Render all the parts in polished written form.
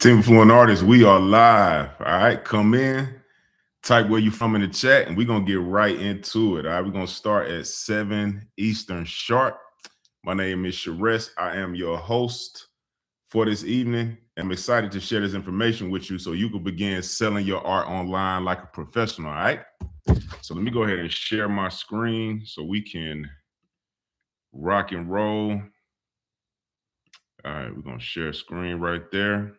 Team Fluent Artists, we are live. All right, come in, type where you from in the chat, and we're gonna get right into it. All right, we're gonna start at 7 Eastern sharp. My name is Sharess. I am your host for this evening. I'm excited to share this information with you so you can begin selling your art online like a professional. All right. So let me go ahead and share my screen so we can rock and roll. All right, we're gonna share screen right there.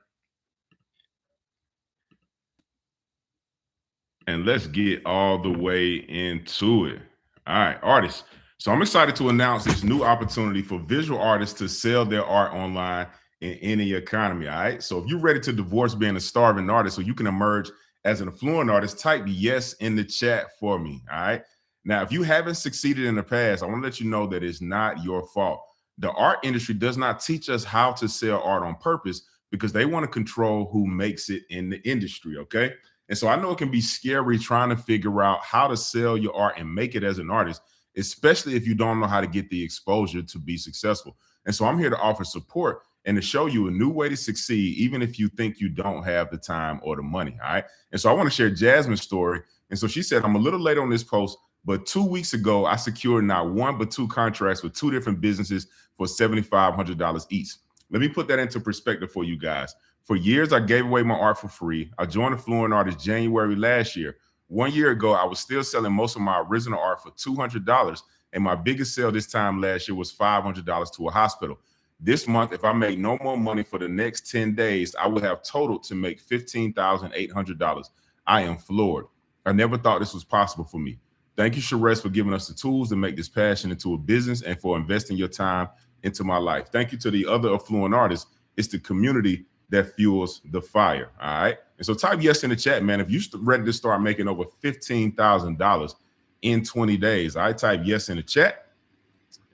And let's get all the way into it. All right, artists. So I'm excited to announce this new opportunity for visual artists to sell their art online in any economy. All right. So if you're ready to divorce being a starving artist so you can emerge as an affluent artist, type yes in the chat for me. All right. Now, if you haven't succeeded in the past, I want to let you know that it's not your fault. The art industry does not teach us how to sell art on purpose because they want to control who makes it in the industry. Okay. And so I know it can be scary trying to figure out how to sell your art and make it as an artist, especially if you don't know how to get the exposure to be successful. And so I'm here to offer support and to show you a new way to succeed, even if you think you don't have the time or the money. All right. And so I want to share Jasmine's story. And so she said, I'm a little late on this post, but 2 weeks ago, I secured not one, but two contracts with two different businesses for $7,500 each. Let me put that into perspective for you guys. For years, I gave away my art for free. I joined Fluent Artists January last year. 1 year ago, I was still selling most of my original art for $200. And my biggest sale this time last year was $500 to a hospital. This month, if I make no more money for the next 10 days, I will have totaled to make $15,800. I am floored. I never thought this was possible for me. Thank you, Sharess, for giving us the tools to make this passion into a business and for investing your time into my life. Thank you to the other affluent artists. It's the community that fuels the fire. All right. And so type yes in the chat, man. If you're ready to start making over $15,000 in 20 days, I type yes in the chat.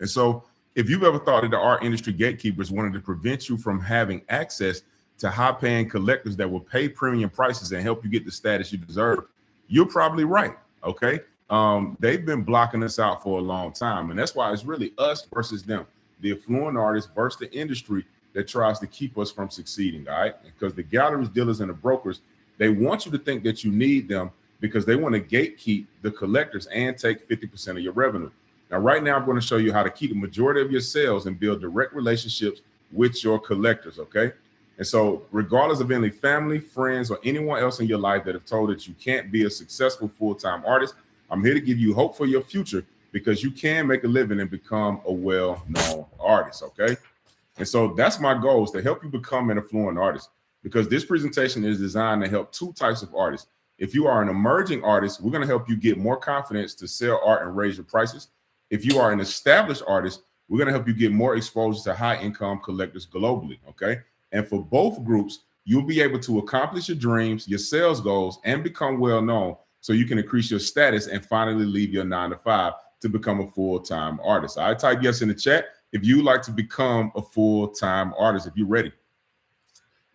And so if you've ever thought that the art industry gatekeepers wanted to prevent you from having access to high paying collectors that will pay premium prices and help you get the status you deserve, you're probably right. Okay. They've been blocking us out for a long time. And that's why it's really us versus them, the affluent artists versus the industry that tries to keep us from succeeding. All right. Because the galleries, dealers, and the brokers, they want you to think that you need them because they want to gatekeep the collectors and take 50% of your revenue. Now, right now, I'm going to show you how to keep the majority of your sales and build direct relationships with your collectors. Okay. And so regardless of any family, friends, or anyone else in your life that have told that you can't be a successful full-time artist, I'm here to give you hope for your future because you can make a living and become a well-known artist. Okay. And so that's my goal, is to help you become an affluent artist, because this presentation is designed to help two types of artists. If you are an emerging artist, we're going to help you get more confidence to sell art and raise your prices. If you are an established artist, we're going to help you get more exposure to high income collectors globally. Okay. And for both groups, you'll be able to accomplish your dreams, your sales goals, and become well known so you can increase your status and finally leave your 9-to-5 to become a full-time artist. I type yes in the chat if you like to become a full-time artist, if you're ready.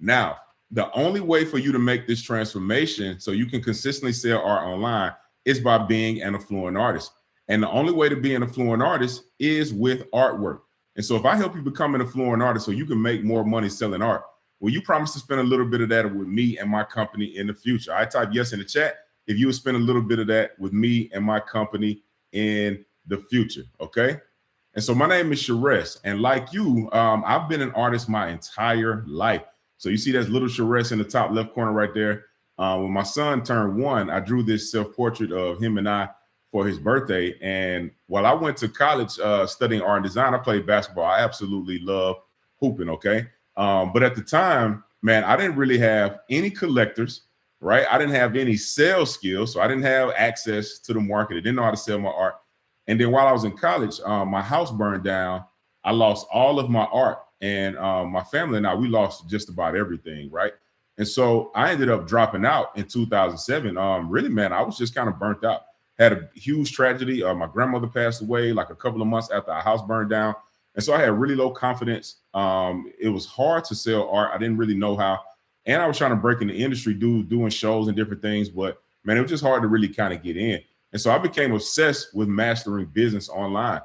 Now, the only way for you to make this transformation so you can consistently sell art online is by being an affluent artist. And the only way to be an affluent artist is with artwork. And so if I help you become an affluent artist so you can make more money selling art, will you promise to spend a little bit of that with me and my company in the future? I type yes in the chat if you would spend a little bit of that with me and my company in the future. Okay. And so my name is Sharess, and like you, I've been an artist my entire life. So you see that little Sharess in the top left corner right there. When my son turned 1, I drew this self-portrait of him and I for his birthday. And while I went to college studying art and design, I played basketball. I absolutely love hooping, okay? But at the time, man, I didn't really have any collectors, right? I didn't have any sales skills, so I didn't have access to the market. I didn't know how to sell my art. And then while I was in college, my house burned down. I lost all of my art, and my family and I, we lost just about everything, right? And so I ended up dropping out in 2007. Really, man, I was just kind of burnt out. Had a huge tragedy. My grandmother passed away like a couple of months after our house burned down. And so I had really low confidence. It was hard to sell art. I didn't really know how. And I was trying to break in the industry, doing shows and different things. But, man, it was just hard to really kind of get in. And so I became obsessed with mastering business online.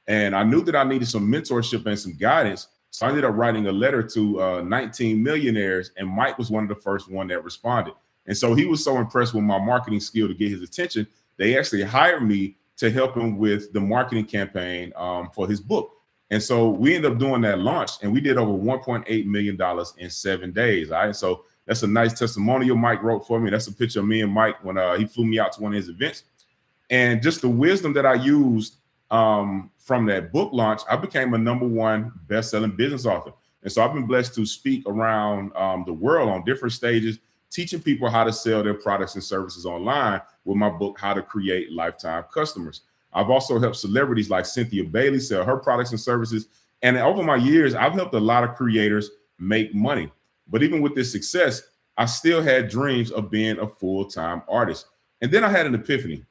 And I knew that I needed some mentorship and some guidance So I ended up writing a letter to 19 millionaires, and Mike was one of the first one that responded. And so he was so impressed with my marketing skill to get his attention, they actually hired me to help him with the marketing campaign for his book. And so we ended up doing that launch, and we did over $1.8 million in 7 days. All right. So that's a nice testimonial Mike wrote for me. That's a picture of me and Mike when he flew me out to one of his events. And just the wisdom that I used from that book launch, I became a #1 best-selling business author. And so I've been blessed to speak around the world on different stages, teaching people how to sell their products and services online with my book, How to Create Lifetime Customers. I've also helped celebrities like Cynthia Bailey sell her products and services. And over my years, I've helped a lot of creators make money. But even with this success, I still had dreams of being a full-time artist. And then I had an epiphany.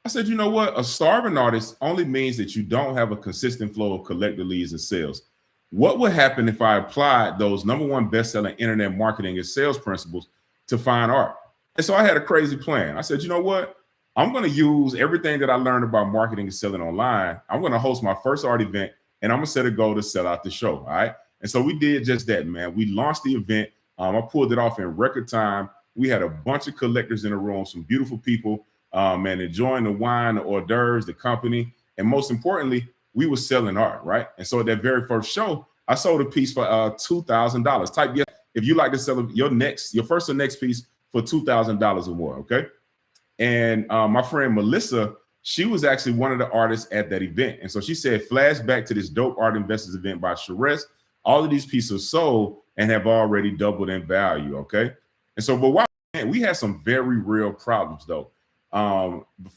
I said, you know what? A starving artist only means that you don't have a consistent flow of collector leads and sales. What would happen if I applied those #1 best-selling internet marketing and sales principles to fine art? And so I had a crazy plan. I said, you know what? I'm going to use everything that I learned about marketing and selling online. I'm going to host my first art event, and I'm going to set a goal to sell out the show. All right. And so we did just that, man. We launched the event. I pulled it off in record time. We had a bunch of collectors in the room, some beautiful people, and enjoying the wine, the hors d'oeuvres, the company. And most importantly, we were selling art, right? And so at that very first show, I sold a piece for $2,000. Type yes if you like to sell your first or next piece for $2,000 or more, okay? And my friend Melissa, she was actually one of the artists at that event. And so she said, flashback to this dope art investors event by Sherez. All of these pieces sold and have already doubled in value, okay? And so, but we had some very real problems though.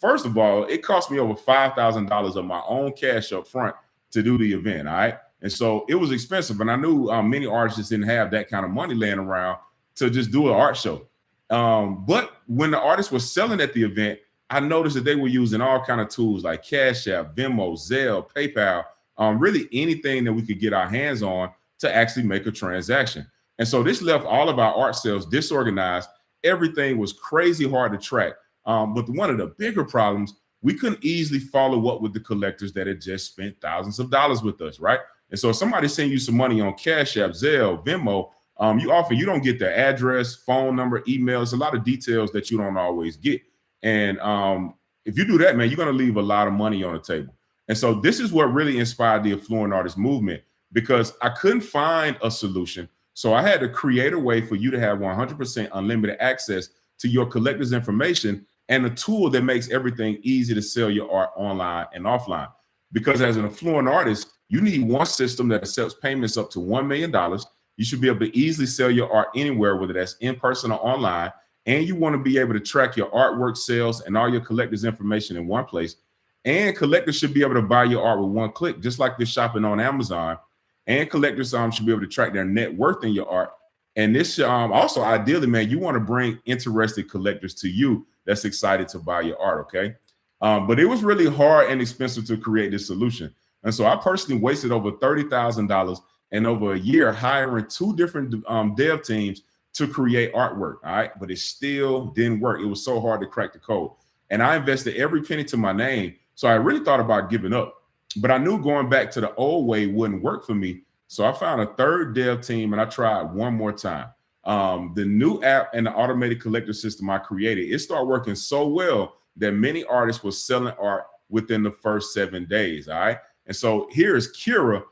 First of all, it cost me over $5,000 of my own cash up front to do the event, all right? And so it was expensive, and I knew many artists didn't have that kind of money laying around to just do an art show. But when the artists were selling at the event, I noticed that they were using all kind of tools like Cash App, Venmo, Zelle, PayPal, really anything that we could get our hands on to actually make a transaction. And so this left all of our art sales disorganized. Everything was crazy hard to track. But one of the bigger problems, we couldn't easily follow up with the collectors that had just spent thousands of dollars with us, right? And so if somebody send you some money on Cash App, Zelle, Venmo, you don't get their address, phone number, email. It's a lot of details that you don't always get. And if you do that, man, you're going to leave a lot of money on the table. And so this is what really inspired the Affluent Artist movement, because I couldn't find a solution. So I had to create a way for you to have 100% unlimited access to your collector's information and a tool that makes everything easy to sell your art online and offline. Because as an affluent artist, you need one system that accepts payments up to $1 million. You should be able to easily sell your art anywhere, whether that's in person or online. And you want to be able to track your artwork sales and all your collector's information in one place. And collectors should be able to buy your art with one click, just like they're shopping on Amazon. And collectors should be able to track their net worth in your art. And this also, ideally, man, you want to bring interested collectors to you that's excited to buy your art, okay? But it was really hard and expensive to create this solution. And so I personally wasted over $30,000 and over a year hiring 2 different dev teams to create artwork, all right? But it still didn't work. It was so hard to crack the code. And I invested every penny to my name. So I really thought about giving up. But I knew going back to the old way wouldn't work for me. So I found a 3rd dev team and I tried one more time. The new app and the automated collector system I created, it started working so well that many artists were selling art within the first 7 days, all right? And so here's Kira.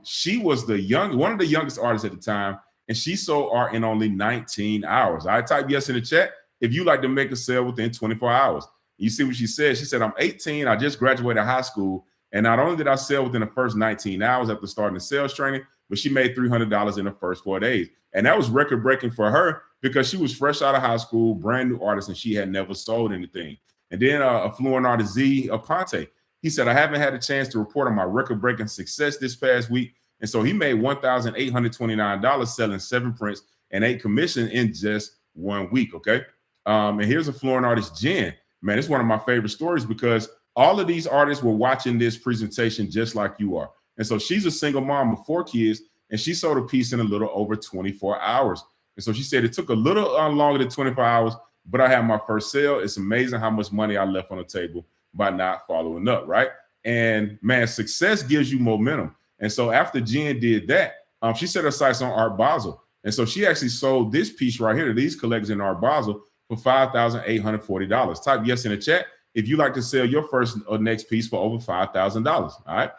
She was one of the youngest artists at the time, and she sold art in only 19 hours. I type yes in the chat if you like to make a sale within 24 hours. You see what she said? She said, I'm 18, I just graduated high school, and not only did I sell within the first 19 hours after starting the sales training, but she made $300 in the first 4 days. And that was record breaking for her because she was fresh out of high school, brand new artist, and she had never sold anything. And then Affluent Artist Z Aponte, he said, I haven't had a chance to report on my record breaking success this past week. And so he made $1,829 selling 7 prints and 8 commissions in just 1 week, okay? And here's Affluent Artist Jen. Man, it's one of my favorite stories because all of these artists were watching this presentation just like you are. And so she's a single mom of 4 kids, and she sold a piece in a little over 24 hours. And so she said it took a little longer than 24 hours, but I had my first sale. It's amazing how much money I left on the table by not following up, right? And man, success gives you momentum. And so after Jen did that, she set her sights on Art Basel. And so she actually sold this piece right here to these collectors in Art Basel for $5,840. Type yes in the chat if you like to sell your first or next piece for over $5,000. All right.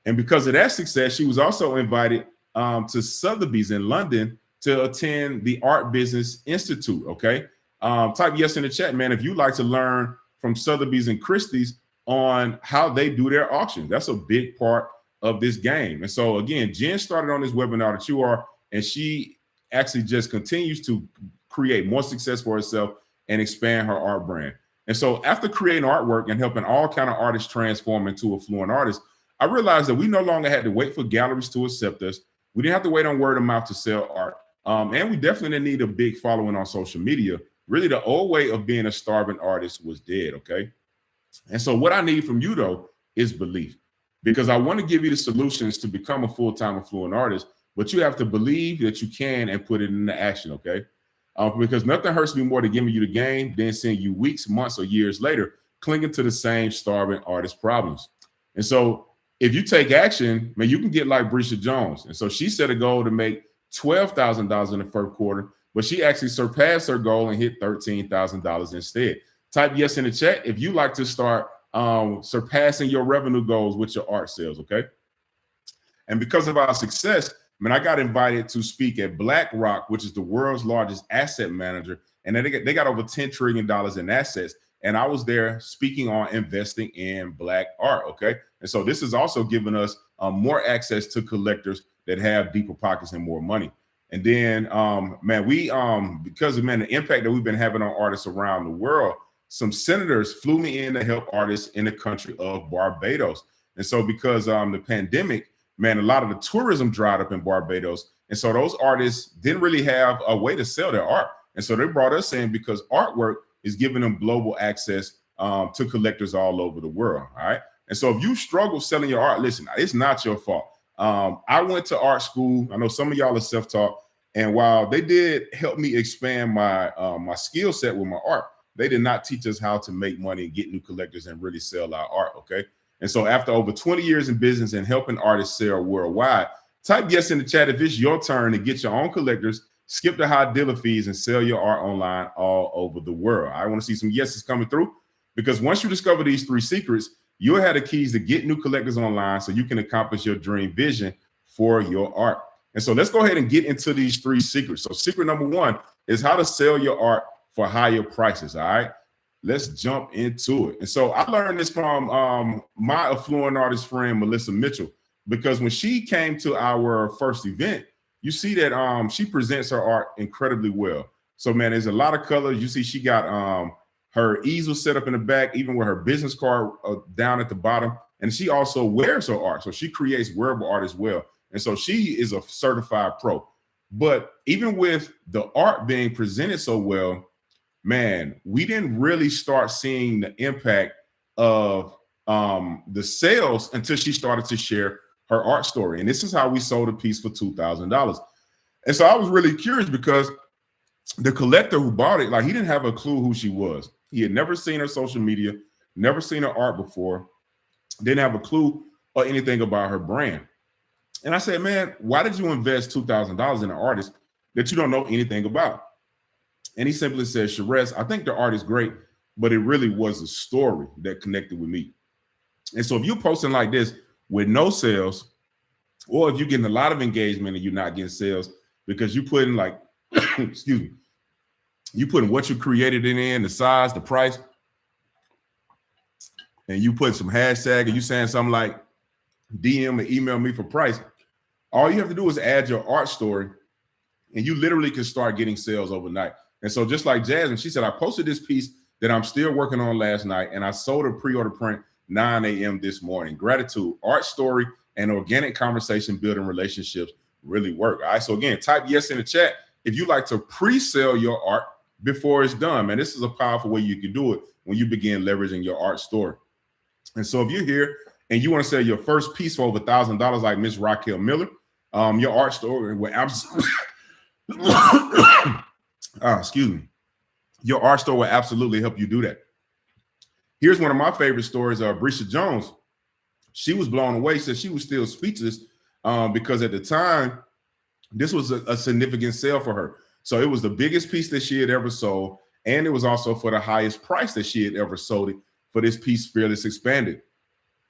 And because of that success, she was also invited to Sotheby's in London to attend the Art Business Institute. Okay. Type yes in the chat, man, if you'd like to learn from Sotheby's and Christie's on how they do their auctions. That's a big part of this game. And so again, Jen started on this webinar that you are, and she actually just continues to create more success for herself and expand her art brand. And so after creating artwork and helping all kind of artists transform into affluent artists, I realized that we no longer had to wait for galleries to accept us. We didn't have to wait on word of mouth to sell art. And we definitely didn't need a big following on social media. Really, the old way of being a starving artist was dead, okay? And so what I need from you, though, is belief, because I want to give you the solutions to become a full-time affluent artist, but you have to believe that you can and put it into action, okay? Because nothing hurts me more than giving you the game than seeing you weeks, months, or years later clinging to the same starving artist problems. And so if you take action, man, you can get like Brisha Jones. And so she set a goal to make $12,000 in the first quarter, but she actually surpassed her goal and hit $13,000 instead. Type yes in the chat if you like to start surpassing your revenue goals with your art sales, okay? And because of our success, man, I got invited to speak at BlackRock, which is the world's largest asset manager, and they got over $10 trillion in assets. And I was there speaking on investing in Black art, okay? And so this is also giving us more access to collectors that have deeper pockets and more money. And then, man, we because of, man, the impact that we've been having on artists around the world, some senators flew me in to help artists in the country of Barbados. And so because the pandemic, man, a lot of the tourism dried up in Barbados. And so those artists didn't really have a way to sell their art. And so they brought us in because artwork is giving them global access to collectors all over the world. All right. And so if you struggle selling your art, listen, it's not your fault. I went to art school. I know some of y'all are self-taught. And while they did help me expand my my skill set with my art, they did not teach us how to make money and get new collectors and really sell our art, okay? And so after over 20 years in business and helping artists sell worldwide, type yes in the chat if it's your turn to get your own collectors, skip the high dealer fees, and sell your art online all over the world. I want to see some yeses coming through, because once you discover these 3 secrets, you'll have the keys to get new collectors online so you can accomplish your dream vision for your art. And so let's go ahead and get into these 3 secrets. So secret number 1 is how to sell your art for higher prices. All right, let's jump into it. And so I learned this from my affluent artist friend, Melissa Mitchell, because when she came to our first event, you see that she presents her art incredibly well. So, man, there's a lot of colors. You see she got her easel set up in the back, even with her business card down at the bottom. And she also wears her art. So she creates wearable art as well. And so she is a certified pro. But even with the art being presented so well, man, we didn't really start seeing the impact of the sales until she started to share her art story. And this is how we sold a piece for $2,000. And so I was really curious, because the collector who bought it, like, he didn't have a clue who she was. He had never seen her social media, never seen her art before, didn't have a clue or anything about her brand. And I said, man, why did you invest $2,000 in an artist that you don't know anything about? And he simply said, Sherez, I think the art is great, but it really was a story that connected with me. And so if you're posting like this with no sales, or if you're getting a lot of engagement and you're not getting sales because you put in, like, excuse me, you putting what you created in, the size, the price, and you put some hashtag and you saying something like DM and email me for price, all you have to do is add your art story and you literally can start getting sales overnight. And so just like Jasmine, she said, I posted this piece that I'm still working on last night and I sold a pre-order print 9 a.m. this morning. Gratitude, art story, and organic conversation building relationships really work. All right. So again, type yes in the chat if you like to pre-sell your art before it's done, man. This is a powerful way you can do it when you begin leveraging your art story. And so if you're here and you want to sell your first piece for over $1,000, like Miss Raquel Miller, your art story will absolutely, excuse me, your art store will absolutely help you do that. Here's one of my favorite stories. Brisha Jones, She was blown away. Said she was still speechless because at the time, this was a significant sale for her. So it was the biggest piece that she had ever sold, and it was also for the highest price that she had ever sold it for this piece, Fearless Expanded.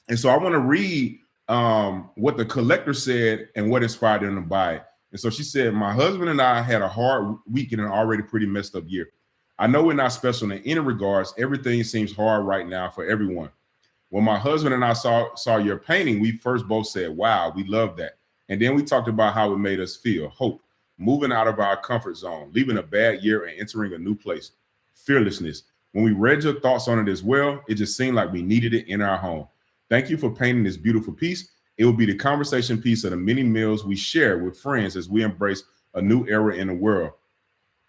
And so I want to read what the collector said and what inspired them to buy it. And so she said, my husband and I had a hard week and an already pretty messed up year. I know we're not special in any regards. Everything seems hard right now for everyone. When my husband and I saw your painting, we first both said, wow, we love that. And then we talked about how it made us feel, hope, moving out of our comfort zone, leaving a bad year and entering a new place, fearlessness. When we read your thoughts on it as well, it just seemed like we needed it in our home. Thank you for painting this beautiful piece. It will be the conversation piece of the many meals we share with friends as we embrace a new era in the world,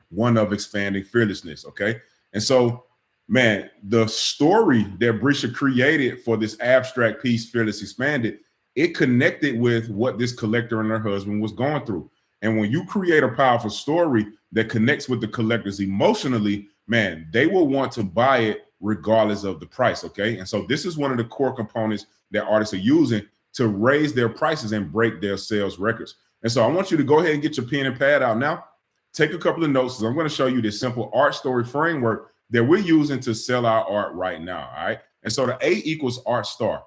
one of expanding fearlessness, okay? And so, man, the story that Brescia created for this abstract piece, Fearless Expanded, it connected with what this collector and her husband was going through. And when you create a powerful story that connects with the collectors emotionally, man, they will want to buy it regardless of the price, okay? And so this is one of the core components that artists are using to raise their prices and break their sales records. And so I want you to go ahead and get your pen and pad out now. Take a couple of notes. I'm going to show you this simple art story framework that we're using to sell our art right now, all right? And so the A equals art star.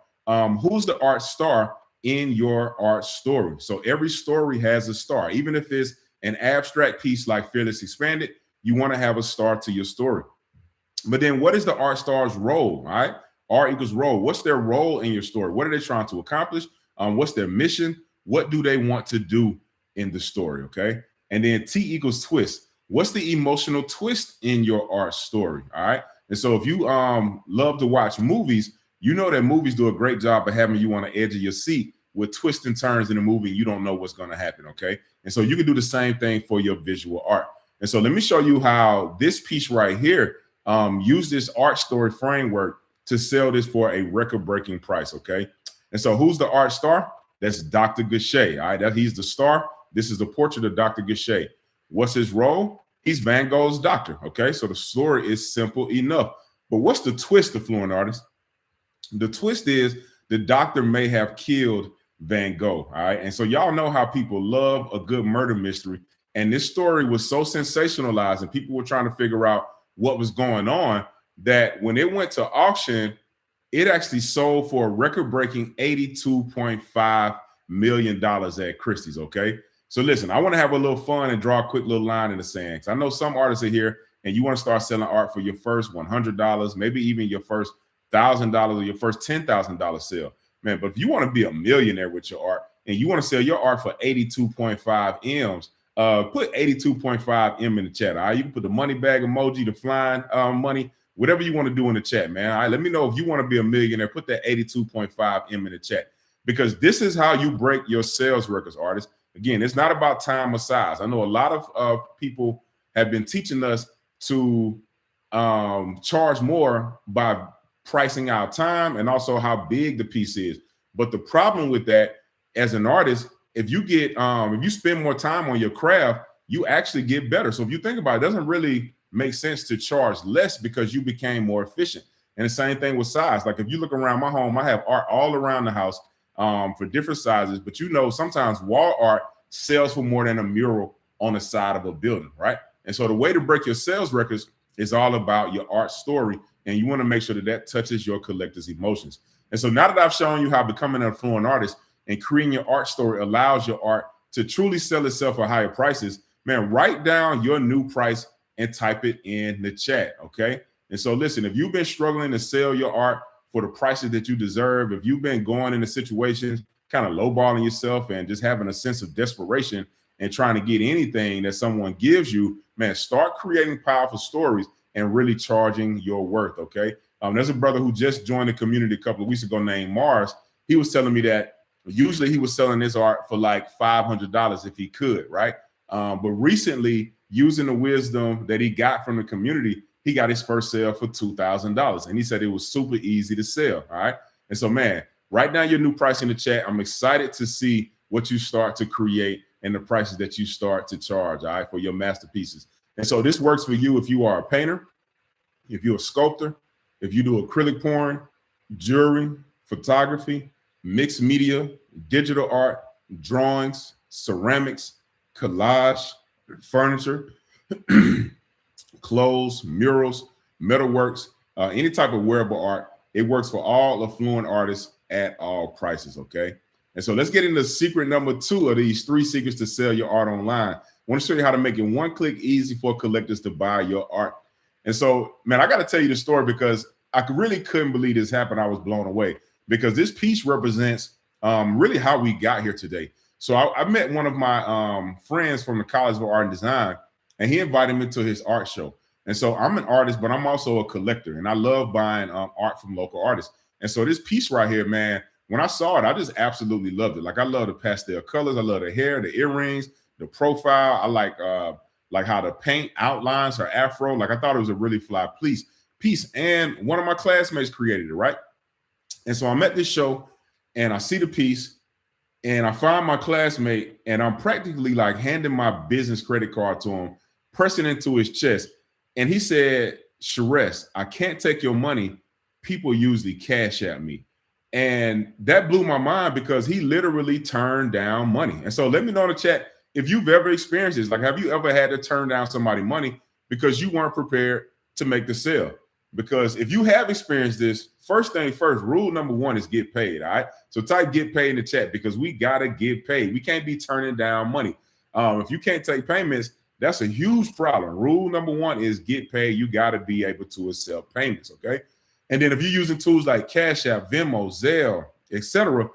Who's the art star in your art story? So every story has a star. Even if it's an abstract piece like Fearless Expanded, you want to have a star to your story. But then what is the art star's role, all right? R equals role. What's their role in your story? What are they trying to accomplish? What's their mission? What do they want to do in the story, okay? And then T equals twist. What's the emotional twist in your art story, all right? And so if you love to watch movies, you know that movies do a great job of having you on the edge of your seat with twists and turns in the movie. You don't know what's going to happen, okay? And so you can do the same thing for your visual art. And so let me show you how this piece right here use this art story framework to sell this for a record-breaking price, okay? And so who's the art star? That's Dr. Gachet, all right? He's the star. This is the portrait of Dr. Gachet. What's his role? He's Van Gogh's doctor, okay? So the story is simple enough. But what's the twist, the Fluent Artist? The twist is the doctor may have killed Van Gogh, all right? And so y'all know how people love a good murder mystery. And this story was so sensationalized and people were trying to figure out what was going on that when it went to auction, it actually sold for a record-breaking $82.5 million at Christie's, okay? So listen, I want to have a little fun and draw a quick little line in the sand. I know some artists are here and you want to start selling art for your first $100, maybe even your first $1,000 or your first $10,000 sale. Man, but if you want to be a millionaire with your art and you want to sell your art for 82.5 M's, put 82.5 M in the chat. All right, you can put the money bag emoji, the flying money, whatever you want to do in the chat, man. All right, let me know if you want to be a millionaire. Put that 82.5 M in the chat because this is how you break your sales records, artists. Again, it's not about time or size. I know a lot of people have been teaching us to charge more by pricing our time and also how big the piece is. But the problem with that as an artist, if you get if you spend more time on your craft, you actually get better. So if you think about it, it doesn't really make sense to charge less because you became more efficient. And the same thing with size. Like if you look around my home, I have art all around the house for different sizes, but you know, sometimes wall art sells for more than a mural on the side of a building, right? And so the way to break your sales records is all about your art story. And you want to make sure that that touches your collector's emotions. And so now that I've shown you how becoming an affluent artist and creating your art story allows your art to truly sell itself for higher prices, man, write down your new price and type it in the chat, okay? And so listen, if you've been struggling to sell your art for the prices that you deserve, if you've been going into situations, kind of lowballing yourself and just having a sense of desperation and trying to get anything that someone gives you, man, start creating powerful stories and really charging your worth, okay? There's a brother who just joined the community a couple of weeks ago named Mars. He was telling me that usually he was selling his art for like $500 if he could, right? But recently, using the wisdom that he got from the community, he got his first sale for $2,000. And he said it was super easy to sell, all right? And so, man, write down your new price in the chat. I'm excited to see what you start to create and the prices that you start to charge, all right, for your masterpieces. And so this works for you if you are a painter, if you're a sculptor, if you do acrylic pouring, jewelry, photography, mixed media, digital art, drawings, ceramics, collage, furniture, clothes, murals, metalworks, any type of wearable art. It works for all affluent artists at all prices. Okay. And so let's get into secret number 2 of these 3 secrets to sell your art online. I want to show you how to make it one click easy for collectors to buy your art. And so, man, I got to tell you the story because I really couldn't believe this happened. I was blown away because this piece represents really how we got here today. So I met one of my friends from the College of Art and Design, and he invited me to his art show. And so I'm an artist, but I'm also a collector, and I love buying art from local artists. And so this piece right here, man, when I saw it, I just absolutely loved it. Like I love the pastel colors, I love the hair, the earrings, the profile. I like how the paint outlines her afro. Like I thought it was a really fly piece. And one of my classmates created it, right? And so I'm at this show and I see the piece and I find my classmate and I'm practically like handing my business credit card to him, pressing into his chest. And he said, Sharess, I can't take your money. People usually cash at me. And that blew my mind because he literally turned down money. And so let me know in the chat if you've ever experienced this. Like, have you ever had to turn down somebody money because you weren't prepared to make the sale? Because if you have experienced this, first thing first, rule number 1 is get paid. All right. So type get paid in the chat because we got to get paid. We can't be turning down money. If you can't take payments, that's a huge problem. Rule number 1 is get paid. You got to be able to accept payments. Okay. And then if you're using tools like Cash App, Venmo, Zelle, etc.,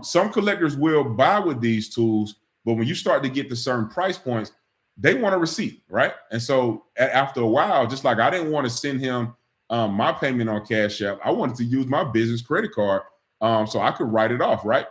some collectors will buy with these tools, but when you start to get to certain price points, they want a receipt, right? And so after a while, just like I didn't want to send him my payment on Cash App, I wanted to use my business credit card so I could write it off, right?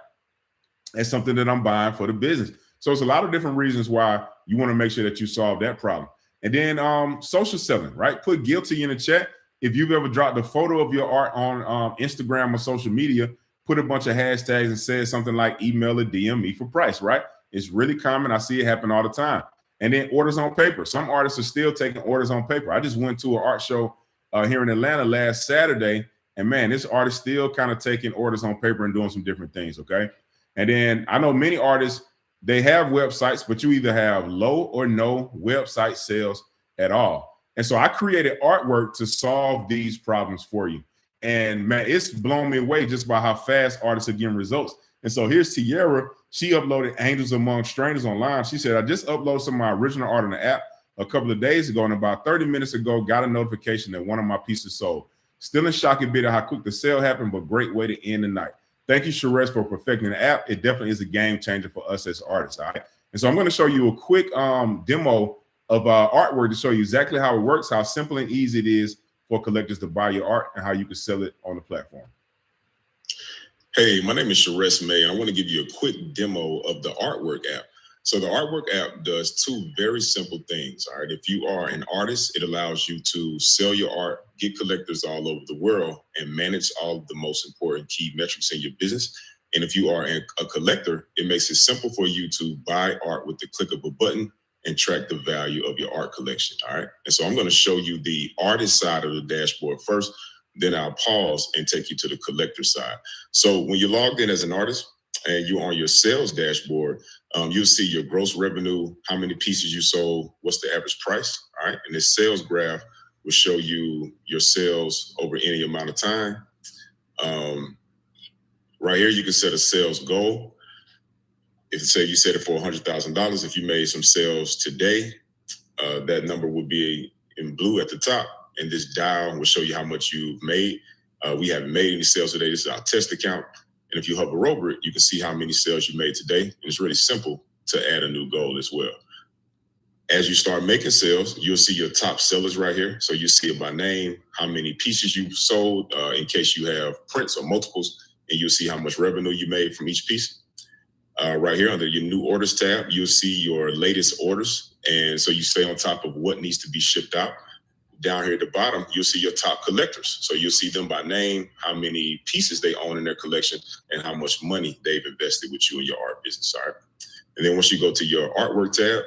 As something that I'm buying for the business. So it's a lot of different reasons why you want to make sure that you solve that problem. And then social selling, right? Put guilty in the chat. If you've ever dropped a photo of your art on Instagram or social media, put a bunch of hashtags and said something like email or DM me for price, right? It's really common. I see it happen all the time. And then orders on paper. Some artists are still taking orders on paper. I just went to an art show here in Atlanta last Saturday, and man, this artist still kind of taking orders on paper and doing some different things, okay? And then I know many artists, they have websites, but you either have low or no website sales at all. And so I created artwork to solve these problems for you. And man, it's blown me away just by how fast artists are getting results. And so here's Tierra. She uploaded Angels Among Strangers online. She said, I just uploaded some of my original art on the app a couple of days ago, and about 30 minutes ago, got a notification that one of my pieces sold. Still in shock a bit of how quick the sale happened, but great way to end the night. Thank you, Sharess, for perfecting the app. It definitely is a game changer for us as artists, all right? And so I'm going to show you a quick demo of artwork to show you exactly how it works, how simple and easy it is for collectors to buy your art, and how you can sell it on the platform. Hey, my name is Sharess May, and I want to give you a quick demo of the Artwork app. So the Artwork app does 2 very simple things, all right? If you are an artist, it allows you to sell your art, get collectors all over the world, and manage all of the most important key metrics in your business. And if you are a collector, it makes it simple for you to buy art with the click of a button and track the value of your art collection, all right? And so I'm going to show you the artist side of the dashboard first, then I'll pause and take you to the collector side. So when you're logged in as an artist and you're on your sales dashboard, you'll see your gross revenue, how many pieces you sold, what's the average price, all right? And this sales graph will show you your sales over any amount of time. Right here, you can set a sales goal. If say you set it for $100,000, if you made some sales today, that number will be in blue at the top, and this dial will show you how much you've made. We haven't made any sales today. This is our test account. And if you hover over it, you can see how many sales you made today. And it's really simple to add a new goal as well. As you start making sales, you'll see your top sellers right here. So you see it by name, how many pieces you sold in case you have prints or multiples, and you'll see how much revenue you made from each piece. Right here under your new orders tab, you'll see your latest orders. And so you stay on top of what needs to be shipped out. Down here at the bottom, you'll see your top collectors. So you'll see them by name, how many pieces they own in their collection, and how much money they've invested with you in your art business, all right? And then once you go to your artwork tab,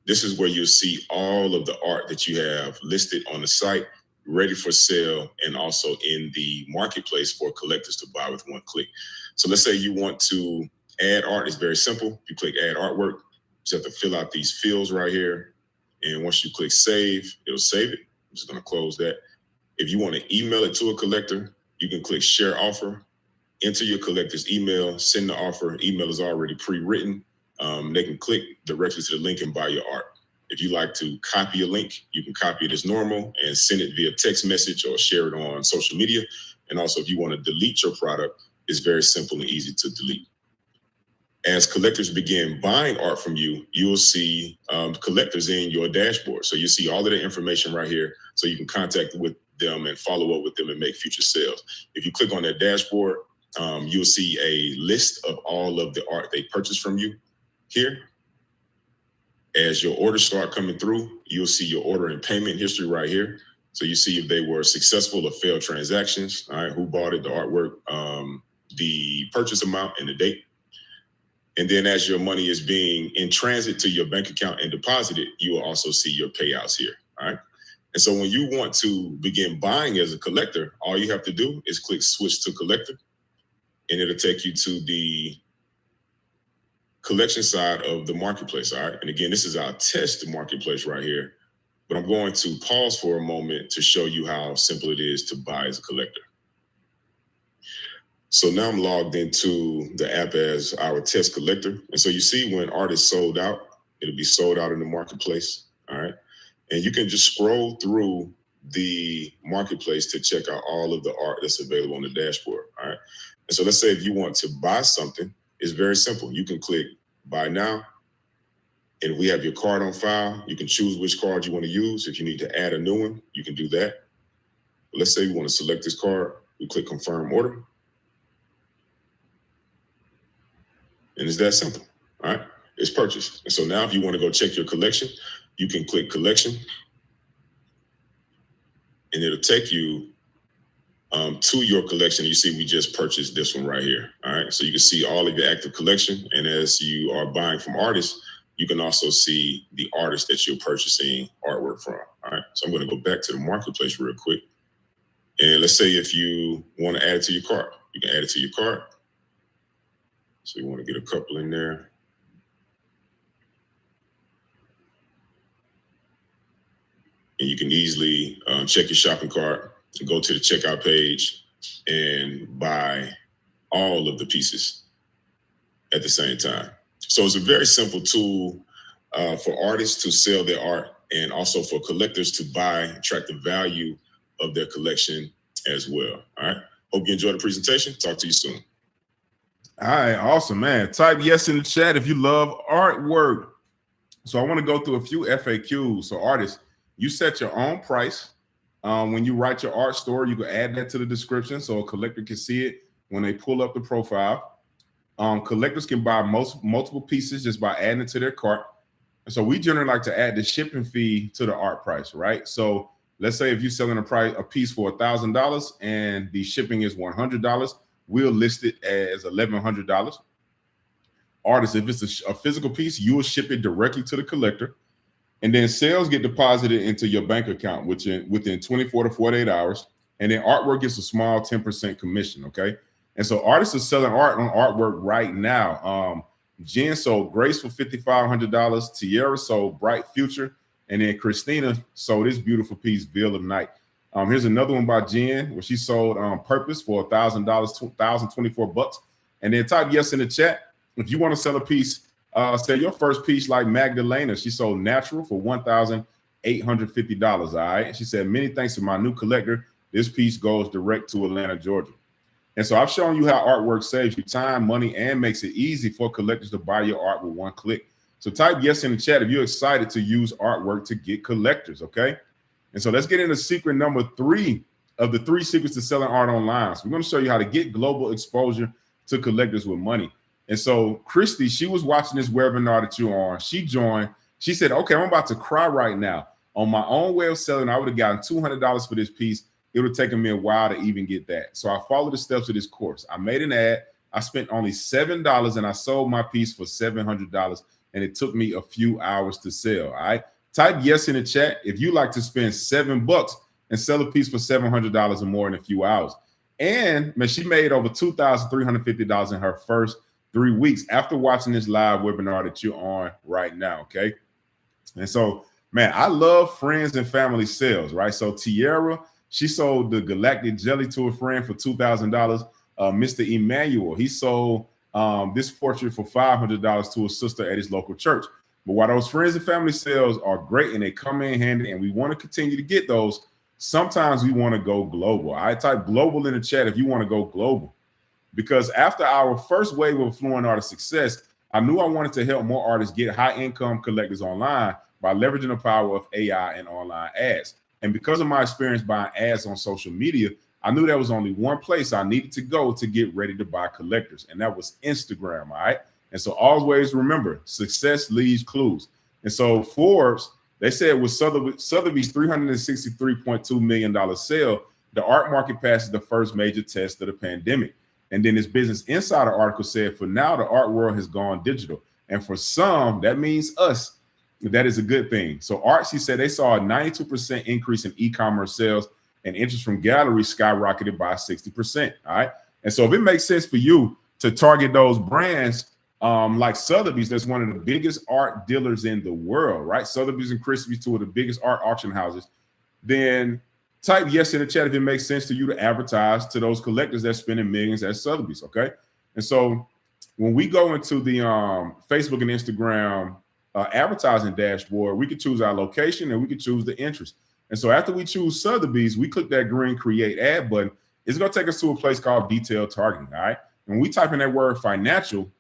this is where you'll see all of the art that you have listed on the site, ready for sale, and also in the marketplace for collectors to buy with one click. So let's say you want to add art. It's very simple. You click add artwork. You just have to fill out these fields right here. And once you click save, it'll save it. I'm just going to close that. If you want to email it to a collector, you can click share offer, enter your collector's email, send the offer. Email is already pre-written. They can click directly to the link and buy your art. If you like to copy a link, you can copy it as normal and send it via text message or share it on social media. And also, if you want to delete your product, it's very simple and easy to delete. As collectors begin buying art from you, you will see collectors in your dashboard. So you see all of the information right here, so you can contact with them and follow up with them and make future sales. If you click on that dashboard, you'll see a list of all of the art they purchased from you here. As your orders start coming through, you'll see your order and payment history right here. So you see if they were successful or failed transactions, all right, who bought it, the artwork, the purchase amount, and the date. And then as your money is being in transit to your bank account and deposited, you will also see your payouts here, all right? And so when you want to begin buying as a collector, all you have to do is click switch to collector, and it'll take you to the collection side of the marketplace, all right? And again, this is our test marketplace right here, but I'm going to pause for a moment to show you how simple it is to buy as a collector. So now I'm logged into the app as our test collector. And so you see when art is sold out, it'll be sold out in the marketplace, all right? And you can just scroll through the marketplace to check out all of the art that's available on the dashboard, all right? And so let's say if you want to buy something, it's very simple. You can click buy now, and we have your card on file. You can choose which card you want to use. If you need to add a new one, you can do that. But let's say we want to select this card. We click confirm order. And it's that simple, all right? It's purchased. And so now if you want to go check your collection, you can click collection, and it'll take you to your collection. You see we just purchased this one right here, all right? So you can see all of your active collection. And as you are buying from artists, you can also see the artists that you're purchasing artwork from, all right? So I'm going to go back to the marketplace real quick. And let's say if you want to add it to your cart, you can add it to your cart. So you want to get a couple in there. And you can easily check your shopping cart and go to the checkout page and buy all of the pieces at the same time. So it's a very simple tool for artists to sell their art, and also for collectors to buy and track the value of their collection as well. All right. Hope you enjoyed the presentation. Talk to you soon. All right, awesome, man. Type yes in the chat if you love artwork. So I want to go through a few FAQs. So artists, you set your own price. When you write your art story, you can add that to the description so a collector can see it when they pull up the profile. Collectors can buy multiple pieces just by adding it to their cart. And so we generally like to add the shipping fee to the art price, right? So let's say if you're selling a piece for $1,000 and the shipping is $100, we'll list it as $1,100. Artists, if it's a physical piece, you will ship it directly to the collector, and then sales get deposited into your bank account within 24 to 48 hours, and then artwork gets a small 10% commission, okay? And so artists are selling art on artwork right now. Jen sold Grace for $5,500, Tierra sold Bright Future, and then Christina sold this beautiful piece, Veil of Night. Here's another one by Jen where she sold Purpose for $1,000, $1,024. And then type yes in the chat if you want to sell a piece. Say your first piece like Magdalena. She sold Natural for $1,850. All right. She said, many thanks to my new collector. This piece goes direct to Atlanta, Georgia. And so I've shown you how artwork saves you time, money, and makes it easy for collectors to buy your art with one click. So type yes in the chat if you're excited to use artwork to get collectors. Okay. And so let's get into secret number 3 of the 3 secrets to selling art online. So we're going to show you how to get global exposure to collectors with money. And so Christy, she was watching this webinar that you're on. She joined. She said, okay, I'm about to cry right now. On my own way of selling, I would have gotten $200 for this piece. It would have taken me a while to even get that. So I followed the steps of this course. I made an ad. I spent only $7 and I sold my piece for $700. And it took me a few hours to sell. All right. Type yes in the chat if you like to spend $7 and sell a piece for $700 or more in a few hours. And man, she made over $2,350 in her first 3 weeks after watching this live webinar that you're on right now. Okay. And so, man, I love friends and family sales, right? So Tiara, she sold the Galactic Jelly to a friend for $2,000. Mr. Emmanuel, he sold this portrait for $500 to a sister at his local church. But while those friends and family sales are great and they come in handy and we want to continue to get those, sometimes we want to go global. I type global in the chat if you want to go global. Because after our first wave of Affluent Artist Success, I knew I wanted to help more artists get high income collectors online by leveraging the power of AI and online ads. And because of my experience buying ads on social media, I knew there was only one place I needed to go to get ready to buy collectors, and that was Instagram, all right? And so always remember, success leaves clues. And so Forbes, they said with Sotheby's $363.2 million sale, the art market passes the first major test of the pandemic. And then this Business Insider article said, for now, the art world has gone digital. And for some, that means us. That is a good thing. So Artsy said they saw a 92% increase in e-commerce sales, and interest from galleries skyrocketed by 60%. All right. And so if it makes sense for you to target those brands like Sotheby's, that's one of the biggest art dealers in the world, right? Sotheby's and Christie's, two of the biggest art auction houses. Then type yes in the chat if it makes sense to you to advertise to those collectors that's spending millions at Sotheby's. Okay. And so when we go into the Facebook and Instagram advertising dashboard, we could choose our location and we could choose the interest. And so after we choose Sotheby's, we click that green create ad button. It's going to take us to a place called detailed targeting. All right. When we type in that word financial,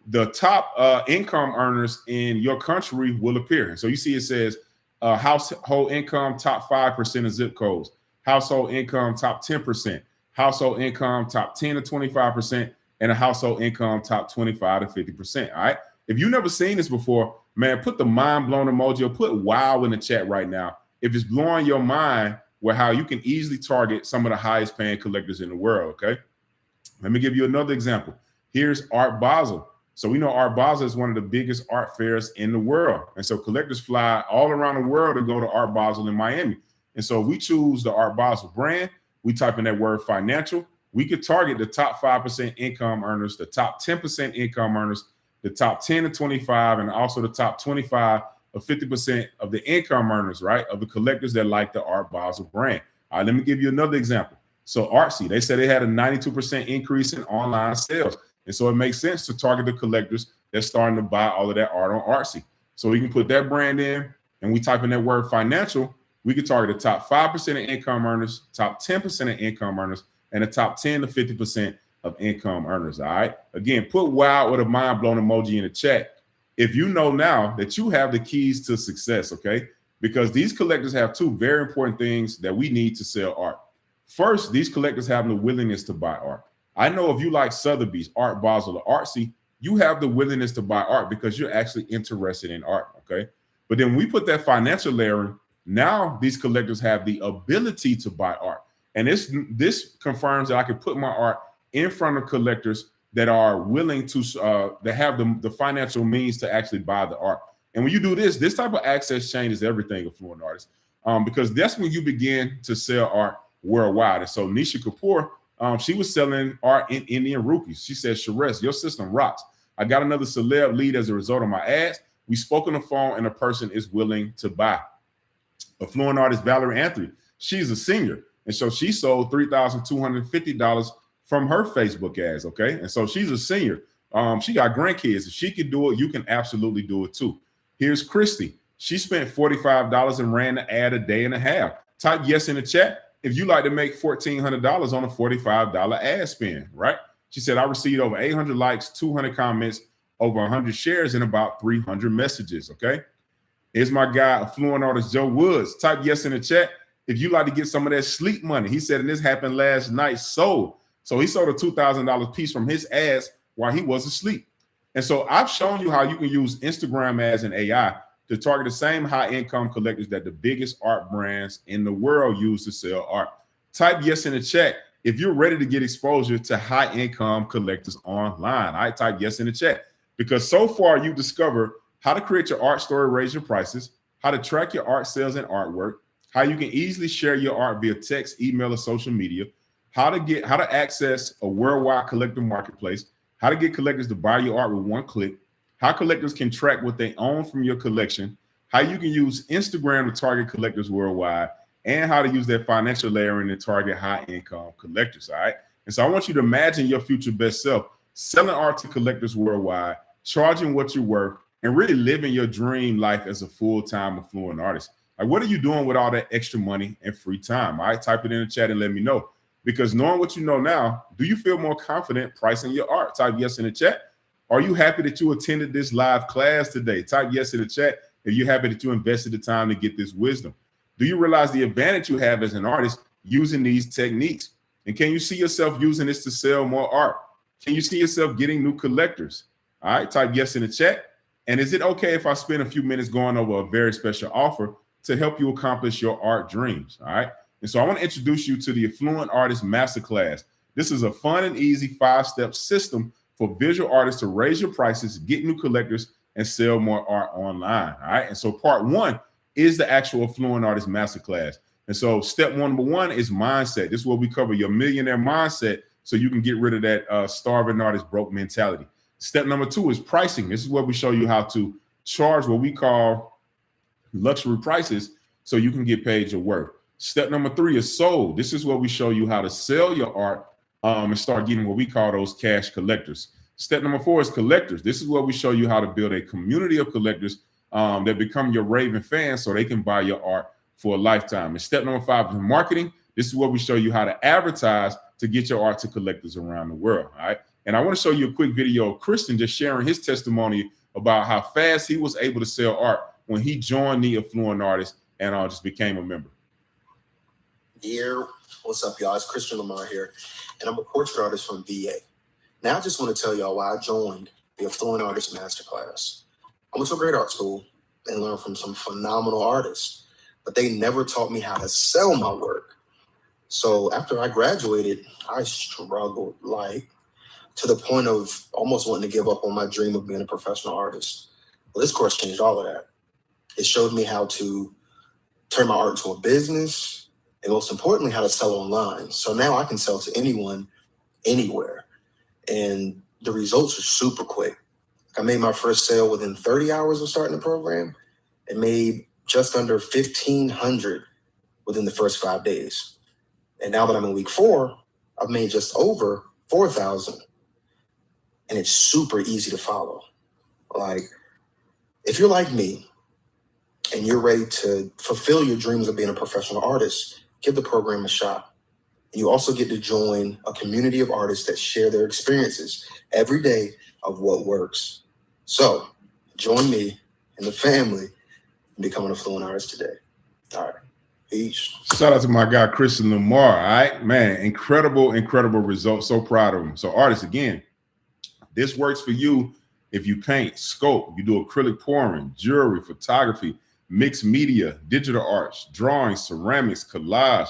the top income earners in your country will appear. And so you see it says household income, top 5% of zip codes, household income, top 10%, household income, top 10 to 25%, and a household income, top 25 to 50%. All right. If you've never seen this before, man, put the mind blown emoji or put wow in the chat right now if it's blowing your mind with how you can easily target some of the highest paying collectors in the world. Okay. Let me give you another example. Here's Art Basel. So we know Art Basel is one of the biggest art fairs in the world. And so collectors fly all around the world to go to Art Basel in Miami. And so we choose the Art Basel brand. We type in that word financial. We could target the top 5% income earners, the top 10% income earners, the top 10 to 25, and also the top 25 or 50% of the income earners, right, of the collectors that like the Art Basel brand. All right, let me give you another example. So Artsy, they said they had a 92% increase in online sales. And so it makes sense to target the collectors that's starting to buy all of that art on Artsy. So we can put that brand in and we type in that word financial. We can target the top 5% of income earners, top 10% of income earners, and the top 10 to 50% of income earners. All right. Again, put wow or the mind blown emoji in the chat if you know now that you have the keys to success. Okay. Because these collectors have two very important things that we need to sell art. First, these collectors have the willingness to buy art. I know if you like Sotheby's, Art Basel, or Artsy, you have the willingness to buy art because you're actually interested in art. Okay. But then we put that financial layer in. Now these collectors have the ability to buy art. And this confirms that I can put my art in front of collectors that are willing to that have the financial means to actually buy the art. And when you do this type of access changes everything, Affluent Artists, because that's when you begin to sell art worldwide. And so Nisha Kapoor, she was selling art in Indian rupees. She said, Sharess, your system rocks. I got another celeb lead as a result of my ads. We spoke on the phone and a person is willing to buy. Affluent Artist Valerie Anthony, she's a senior. And so she sold $3,250 from her Facebook ads, okay? And so she's a senior. She got grandkids. If she could do it, you can absolutely do it too. Here's Christy. She spent $45 and ran the ad a day and a half. Type yes in the chat if you like to make $1,400 on a $45 ad spend, right? She said, I received over 800 likes, 200 comments, over 100 shares, and about 300 messages, okay? Here's my guy, Affluent Artist Joe Woods. Type yes in the chat if you like to get some of that sleep money. He said, and this happened last night, sold. So he sold a $2,000 piece from his ads while he was asleep. And so I've shown you how you can use Instagram ads and AI to target the same high income collectors that the biggest art brands in the world use to sell art. Type yes in the chat if you're ready to get exposure to high income collectors online. I type yes in the chat because so far you've discovered how to create your art story, raise your prices, how to track your art sales and artwork, how you can easily share your art via text, email, or social media, how to access a worldwide collector marketplace, how to get collectors to buy your art with one click, how collectors can track what they own from your collection, how you can use Instagram to target collectors worldwide, and how to use that financial layering to target high-income collectors, all right? And so I want you to imagine your future best self selling art to collectors worldwide, charging what you're worth, and really living your dream life as a full-time affluent artist. Like, what are you doing with all that extra money and free time? All right, type it in the chat and let me know. Because knowing what you know now, do you feel more confident pricing your art? Type yes in the chat. Are you happy that you attended this live class today? Type yes in the chat if you're happy that you invested the time to get this wisdom. Do you realize the advantage you have as an artist using these techniques? And can you see yourself using this to sell more art? Can you see yourself getting new collectors? All right, type yes in the chat. And is it okay if I spend a few minutes going over a very special offer to help you accomplish your art dreams? All right. And so I want to introduce you to the Affluent Artist Masterclass. This is a fun and easy 5-step system for visual artists to raise your prices, get new collectors, and sell more art online. All right. And so part 1 is the actual Affluent Artist Masterclass. And so step number 1 is mindset. This is where we cover your millionaire mindset so you can get rid of that starving artist broke mentality. Step number 2 is pricing. This is where we show you how to charge what we call luxury prices so you can get paid your worth. Step number 3 is sold. This is where we show you how to sell your art and start getting what we call those cash collectors. Step number 4 is collectors. This is where we show you how to build a community of collectors that become your raving fans so they can buy your art for a lifetime. And step number 5 is marketing. This is where we show you how to advertise to get your art to collectors around the world. All right. And I want to show you a quick video of Christian just sharing his testimony about how fast he was able to sell art when he joined the Affluent Artist and just became a member. Yeah, what's up, y'all? It's Christian Lamar here, and I'm a portrait artist from VA. Now, I just want to tell y'all why I joined the Affluent Artist Masterclass. I went to a great art school and learned from some phenomenal artists, but they never taught me how to sell my work. So after I graduated, I struggled, like, to the point of almost wanting to give up on my dream of being a professional artist. Well, this course changed all of that. It showed me how to turn my art into a business, and most importantly, how to sell online. So now I can sell to anyone, anywhere. And the results are super quick. I made my first sale within 30 hours of starting the program and made just under $1,500 within the first 5 days. And now that I'm in week 4, I've made just over $4,000. And it's super easy to follow. Like, if you're like me and you're ready to fulfill your dreams of being a professional artist, give the program a shot. You also get to join a community of artists that share their experiences every day of what works. So join me and the family and become an affluent artist today. All right. Peace. Shout out to my guy, Christian Lamar. All right, man, incredible results. So proud of him. So artists, again, this works for you if you paint, sculpt, you do acrylic pouring, jewelry, photography, mixed media, digital arts, drawings, ceramics, collage,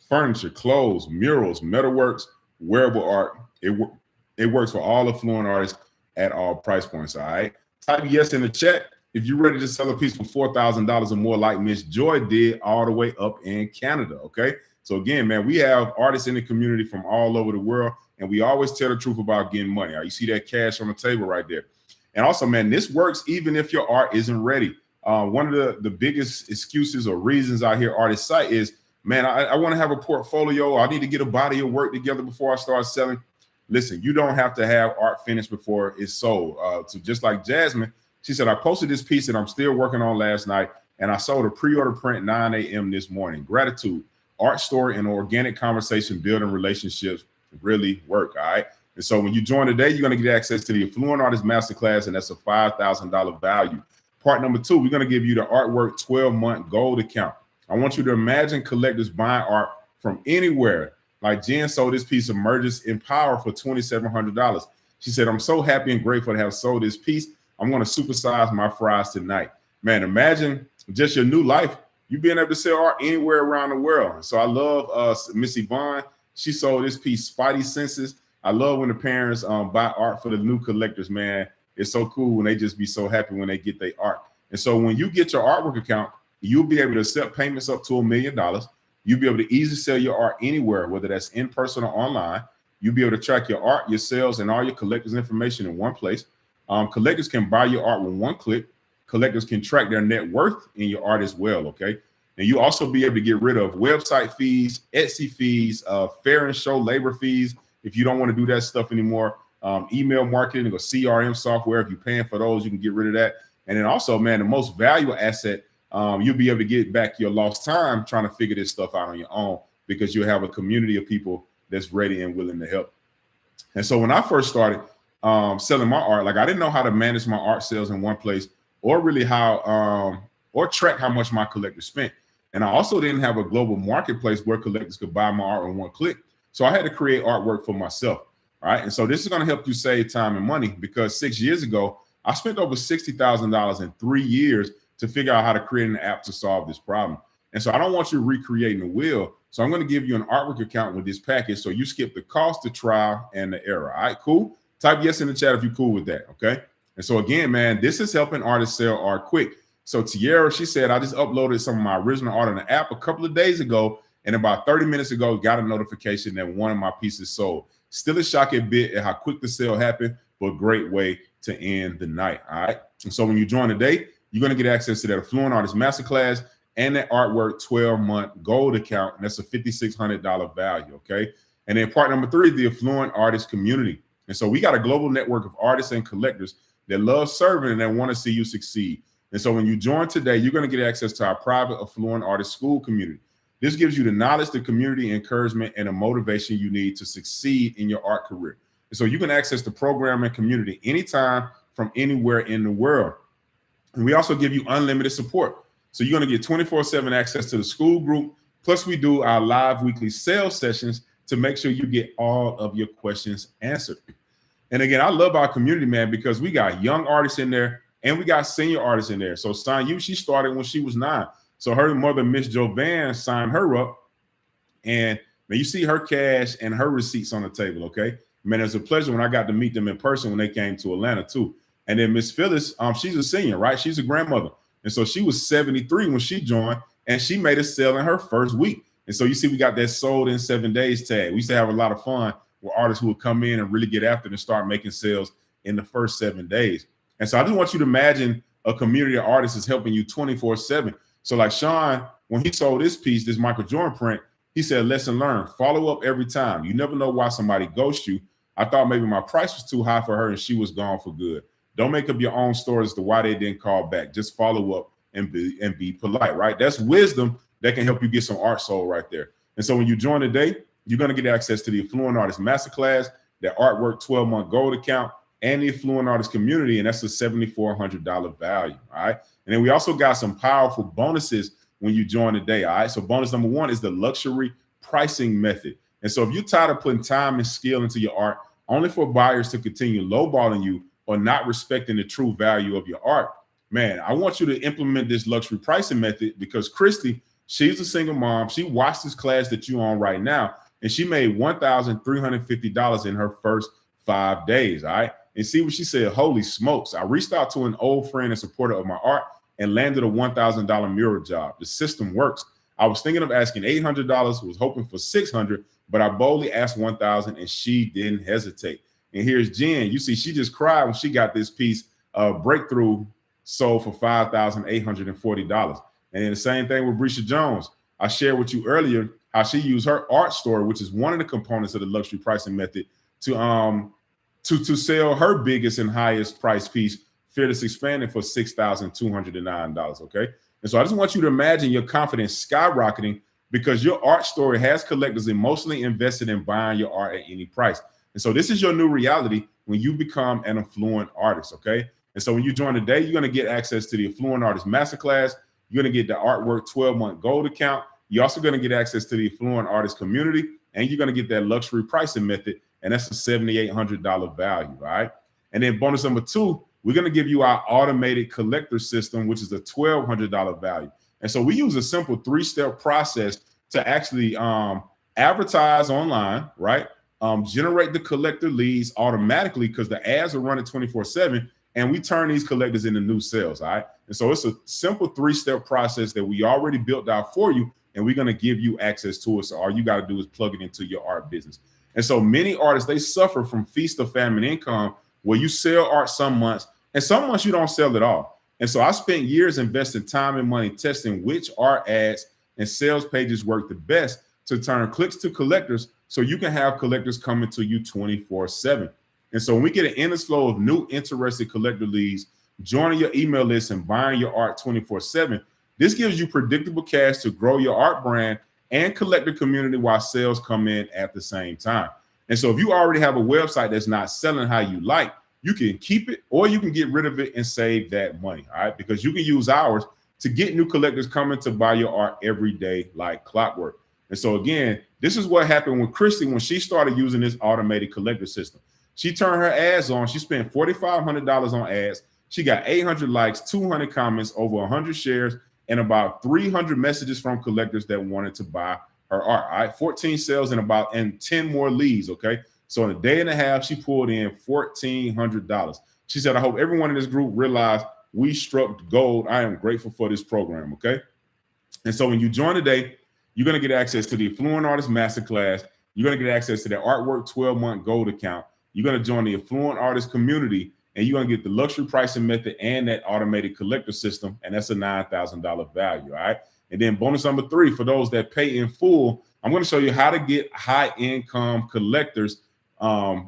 furniture, clothes, murals, metalworks, wearable art. It works for all affluent artists at all price points. All right. Type yes in the chat if you're ready to sell a piece for $4,000 or more, like Miss Joy did all the way up in Canada. Okay. So again, man, we have artists in the community from all over the world, and we always tell the truth about getting money. All right, you see that cash on the table right there. And also, man, this works even if your art isn't ready. One of the biggest excuses or reasons I hear artists cite is, man, I want to have a portfolio. I need to get a body of work together before I start selling. Listen, you don't have to have art finished before it's sold. So just like Jasmine, she said, I posted this piece that I'm still working on last night, and I sold a pre-order print 9 a.m. this morning. Gratitude, art story, and organic conversation building relationships really work, all right? And so when you join today, you're going to get access to the Affluent Artist Masterclass, and that's a $5,000 value. Part number 2, we're going to give you the Artwork 12-month gold account. I want you to imagine collectors buying art from anywhere. Like Jen sold this piece of Merges in Power for $2,700. She said, I'm so happy and grateful to have sold this piece. I'm going to supersize my fries tonight. Man, imagine just your new life. You being able to sell art anywhere around the world. So I love Miss Yvonne. She sold this piece, Spidey Senses. I love when the parents buy art for the new collectors, man. It's so cool when they just be so happy when they get their art. And so when you get your artwork account, you'll be able to accept payments up to $1 million. You'll be able to easily sell your art anywhere, whether that's in person or online. You'll be able to track your art, your sales, and all your collectors information in one place. Collectors can buy your art with one click. Collectors can track their net worth in your art as well, okay? And you also be able to get rid of website fees, Etsy fees, fair and show labor fees if you don't want to do that stuff anymore. Email marketing or CRM software, if you're paying for those, you can get rid of that. And then also, man, the most valuable asset, you'll be able to get back your lost time trying to figure this stuff out on your own, because you'll have a community of people that's ready and willing to help. And so when I first started selling my art, like I didn't know how to manage my art sales in one place, or really how, or track how much my collectors spent. And I also didn't have a global marketplace where collectors could buy my art in one click. So I had to create artwork for myself. All right. And so this is going to help you save time and money, because 6 years ago, I spent over $60,000 in 3 years to figure out how to create an app to solve this problem. And so I don't want you recreating the wheel. So I'm going to give you an artwork account with this package, so you skip the cost, the trial, and the error. All right, cool. Type yes in the chat if you're cool with that. Okay. And so again, man, this is helping artists sell art quick. So Tiara, she said, I just uploaded some of my original art on the app a couple of days ago, and about 30 minutes ago, got a notification that one of my pieces sold. Still a shocking bit at how quick the sale happened, but great way to end the night. All right. And so when you join today, you're going to get access to that Affluent Artist Masterclass and that Artwork 12-month gold account. And that's a $5,600 value. Okay. And then part number 3 is the Affluent Artist Community. And so we got a global network of artists and collectors that love serving and that want to see you succeed. And so when you join today, you're going to get access to our private Affluent Artist School community. This gives you the knowledge, the community, encouragement, and the motivation you need to succeed in your art career. And so you can access the program and community anytime from anywhere in the world. And we also give you unlimited support. So you're going to get 24/7 access to the school group. Plus we do our live weekly sales sessions to make sure you get all of your questions answered. And again, I love our community, man, because we got young artists in there and we got senior artists in there. So Sanyu, she started when she was 9. So her mother, Miss Jovan, signed her up. And man, you see her cash and her receipts on the table, okay? Man, it was a pleasure when I got to meet them in person when they came to Atlanta too. And then Miss Phyllis, she's a senior, right? She's a grandmother. And so she was 73 when she joined, and she made a sale in her first week. And so you see, we got that sold in 7 days tag. We used to have a lot of fun with artists who would come in and really get after it and start making sales in the first 7 days. And so I just want you to imagine a community of artists is helping you 24/7. So like Sean, when he sold this piece, this Michael Jordan print, he said, lesson learned, follow up every time. You never know why somebody ghosts you. I thought maybe my price was too high for her and she was gone for good. Don't make up your own stories as to why they didn't call back. Just follow up and be polite, right? That's wisdom that can help you get some art sold right there. And so when you join today, you're going to get access to the Affluent Artist Masterclass, the Artwork 12-month gold account, and the Affluent Artist Community, and that's a $7,400 value, all right? And then we also got some powerful bonuses when you join today, all right? So bonus number 1 is the luxury pricing method. And so if you're tired of putting time and skill into your art, only for buyers to continue lowballing you or not respecting the true value of your art, man, I want you to implement this luxury pricing method, because Christy, she's a single mom. She watched this class that you're on right now, and she made $1,350 in her first 5 days, all right? And see what she said, holy smokes. I reached out to an old friend and supporter of my art and landed a $1,000 mural job. The system works. I was thinking of asking $800, was hoping for $600, but I boldly asked $1,000 and she didn't hesitate. And here's Jen. You see, she just cried when she got this piece of Breakthrough sold for $5,840. And then the same thing with Brescia Jones. I shared with you earlier how she used her art store, which is one of the components of the luxury pricing method, to sell her biggest and highest price piece, Fearless Expanding, for $6,209, okay? And so I just want you to imagine your confidence skyrocketing, because your art story has collectors emotionally invested in buying your art at any price. And so this is your new reality when you become an affluent artist, okay? And so when you join today, you're going to get access to the Affluent Artist Masterclass. You're going to get the Artwork 12-month gold account. You're also going to get access to the Affluent Artist Community, and you're going to get that luxury pricing method, and that's a $7,800 value, all right? And then bonus number 2, we're going to give you our automated collector system, which is a $1,200 value. And so we use a simple 3-step process to actually advertise online, right? Generate the collector leads automatically, because the ads are running 24/7, and we turn these collectors into new sales, all right? And so it's a simple 3-step process that we already built out for you. and we're going to give you access to it. So all you got to do is plug it into your art business. And so many artists, they suffer from feast or famine income, where you sell art some months and some months you don't sell at all. And so I spent years investing time and money testing which art ads and sales pages work the best to turn clicks to collectors, so you can have collectors coming to you 24/7. And so when we get an endless flow of new interested collector leads joining your email list and buying your art 24/7, this gives you predictable cash to grow your art brand and collector community while sales come in at the same time. And so if you already have a website that's not selling how you like, you can keep it or you can get rid of it and save that money, all right? Because you can use ours to get new collectors coming to buy your art every day like clockwork. And so again, this is what happened with Christy when she started using this automated collector system. She turned her ads on. She spent $4,500 on ads. She got 800 likes, 200 comments, over 100 shares, and about 300 messages from collectors that wanted to buy her art. All right, 14 sales and 10 more leads. Okay, so in a day and a half, she pulled in $1,400. She said, "I hope everyone in this group realized we struck gold. I am grateful for this program." Okay, and so when you join today, you're going to get access to the Affluent Artist Masterclass. You're going to get access to the Artwork 12-month gold account. You're going to join the Affluent Artist community, and you're going to get the luxury pricing method and that automated collector system, and that's a $9,000 value, all right? And then bonus number 3, for those that pay in full, I'm going to show you how to get high-income collectors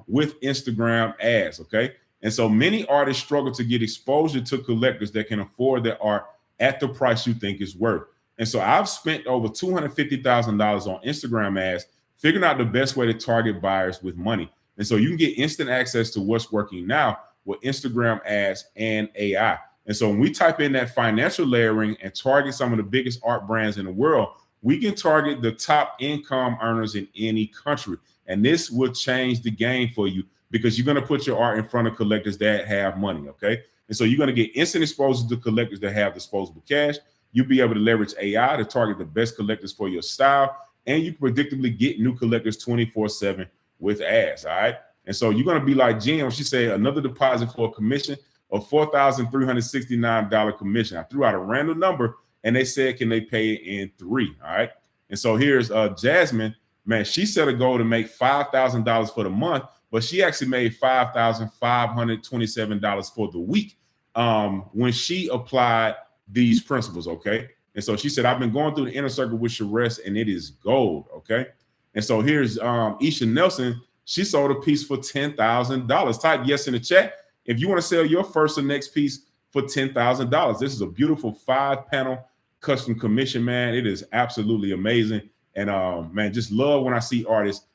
with Instagram ads, okay? And so many artists struggle to get exposure to collectors that can afford their art at the price you think it's worth. And so I've spent over $250,000 on Instagram ads, figuring out the best way to target buyers with money. And so you can get instant access to what's working now with Instagram ads and AI. And so when we type in that financial layering and target some of the biggest art brands in the world, we can target the top income earners in any country. And this will change the game for you, because you're going to put your art in front of collectors that have money, okay? And so you're going to get instant exposure to collectors that have disposable cash. You'll be able to leverage AI to target the best collectors for your style, and you can predictably get new collectors 24/7 with ads, all right? And so you're going to be like Jen. She said another deposit for a commission of $4,369 commission. I threw out a random number, and they said, can they pay it in 3, all right? And so here's Jasmine. Man, she set a goal to make $5,000 for the month, but she actually made $5,527 for the week when she applied these principles, okay? And so she said, I've been going through the inner circle with Sharess, and it is gold, okay? And so here's Isha Nelson. She sold a piece for $10,000. Type yes in the chat if you want to sell your first or next piece for $10,000. This is a beautiful 5-panel custom commission, man. It is absolutely amazing. And man, just love when I see artists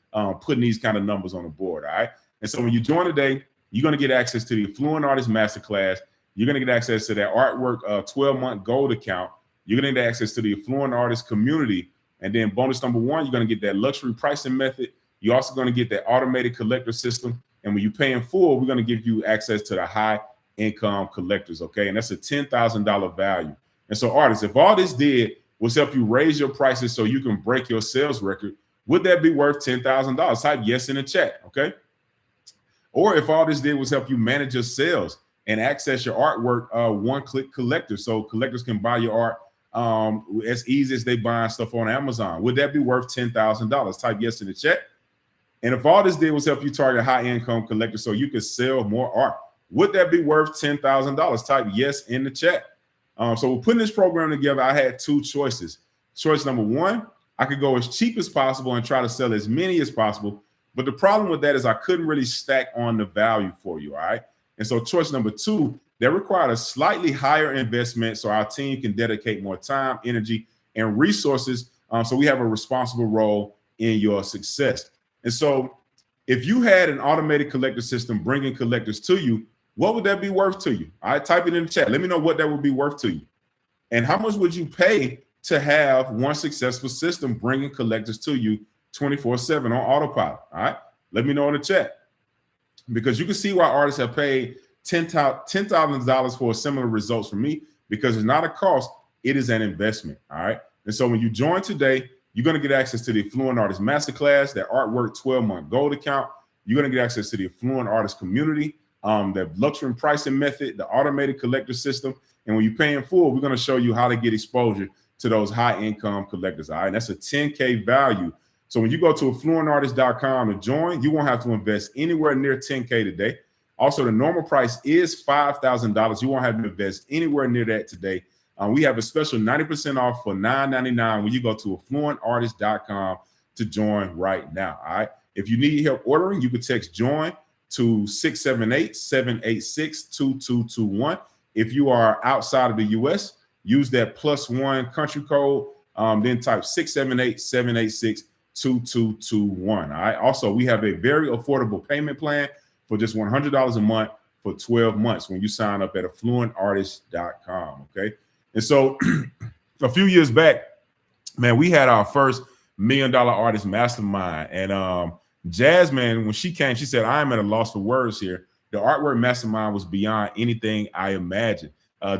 putting these kind of numbers on the board, all right? And so when you join today, you're going to get access to the Affluent Artist Masterclass. You're going to get access to that Artwork 12-month gold account. You're going to get access to the Affluent Artist community. And then bonus number 1, you're going to get that luxury pricing method. You're also going to get that automated collector system. And when you pay in full, we're going to give you access to the high income collectors, okay? And that's a $10,000 value. And so artists, if all this did was help you raise your prices so you can break your sales record, would that be worth $10,000? Type yes in the chat, okay? Or if all this did was help you manage your sales and access your artwork one-click collector, so collectors can buy your art as easy as they buying stuff on Amazon, would that be worth $10,000? Type yes in the chat. And if all this did was help you target high-income collectors so you could sell more art, would that be worth $10,000? Type yes in the chat. So we're putting this program together. I had 2 choices. Choice number 1, I could go as cheap as possible and try to sell as many as possible. But the problem with that is I couldn't really stack on the value for you, all right? And so choice number 2, that required a slightly higher investment so our team can dedicate more time, energy, and resources so we have a responsible role in your success. And so if you had an automated collector system bringing collectors to you, what would that be worth to you? All right, type it in the chat. Let me know what that would be worth to you. And how much would you pay to have one successful system bringing collectors to you 24/7 on autopilot? All right, let me know in the chat. Because you can see why artists have paid $10,000 for similar results from me, because it's not a cost, it is an investment, all right? And so when you join today, you're going to get access to the Affluent Artist Masterclass, that Artwork 12-month gold account. You're going to get access to the Affluent Artist community, the luxury pricing method, the automated collector system. And when you pay in full, we're going to show you how to get exposure to those high income collectors. All right, and that's a 10K value. So when you go to affluentartist.com to join, you won't have to invest anywhere near 10K today. Also, the normal price is $5,000. You won't have to invest anywhere near that today. We have a special 90% off for $9.99 when you go to affluentartist.com to join right now. All right. If you need help ordering, you can text join to 678-786-2221. If you are outside of the US, use that +1 country code, then type 678-786-2221. All right. Also, we have a very affordable payment plan for just $100 a month for 12 months when you sign up at affluentartist.com. Okay. And so a few years back, man, we had our first $1 Million Artist Mastermind. And Jasmine, when she came, she said, I'm at a loss for words here. The Artwork Mastermind was beyond anything I imagined.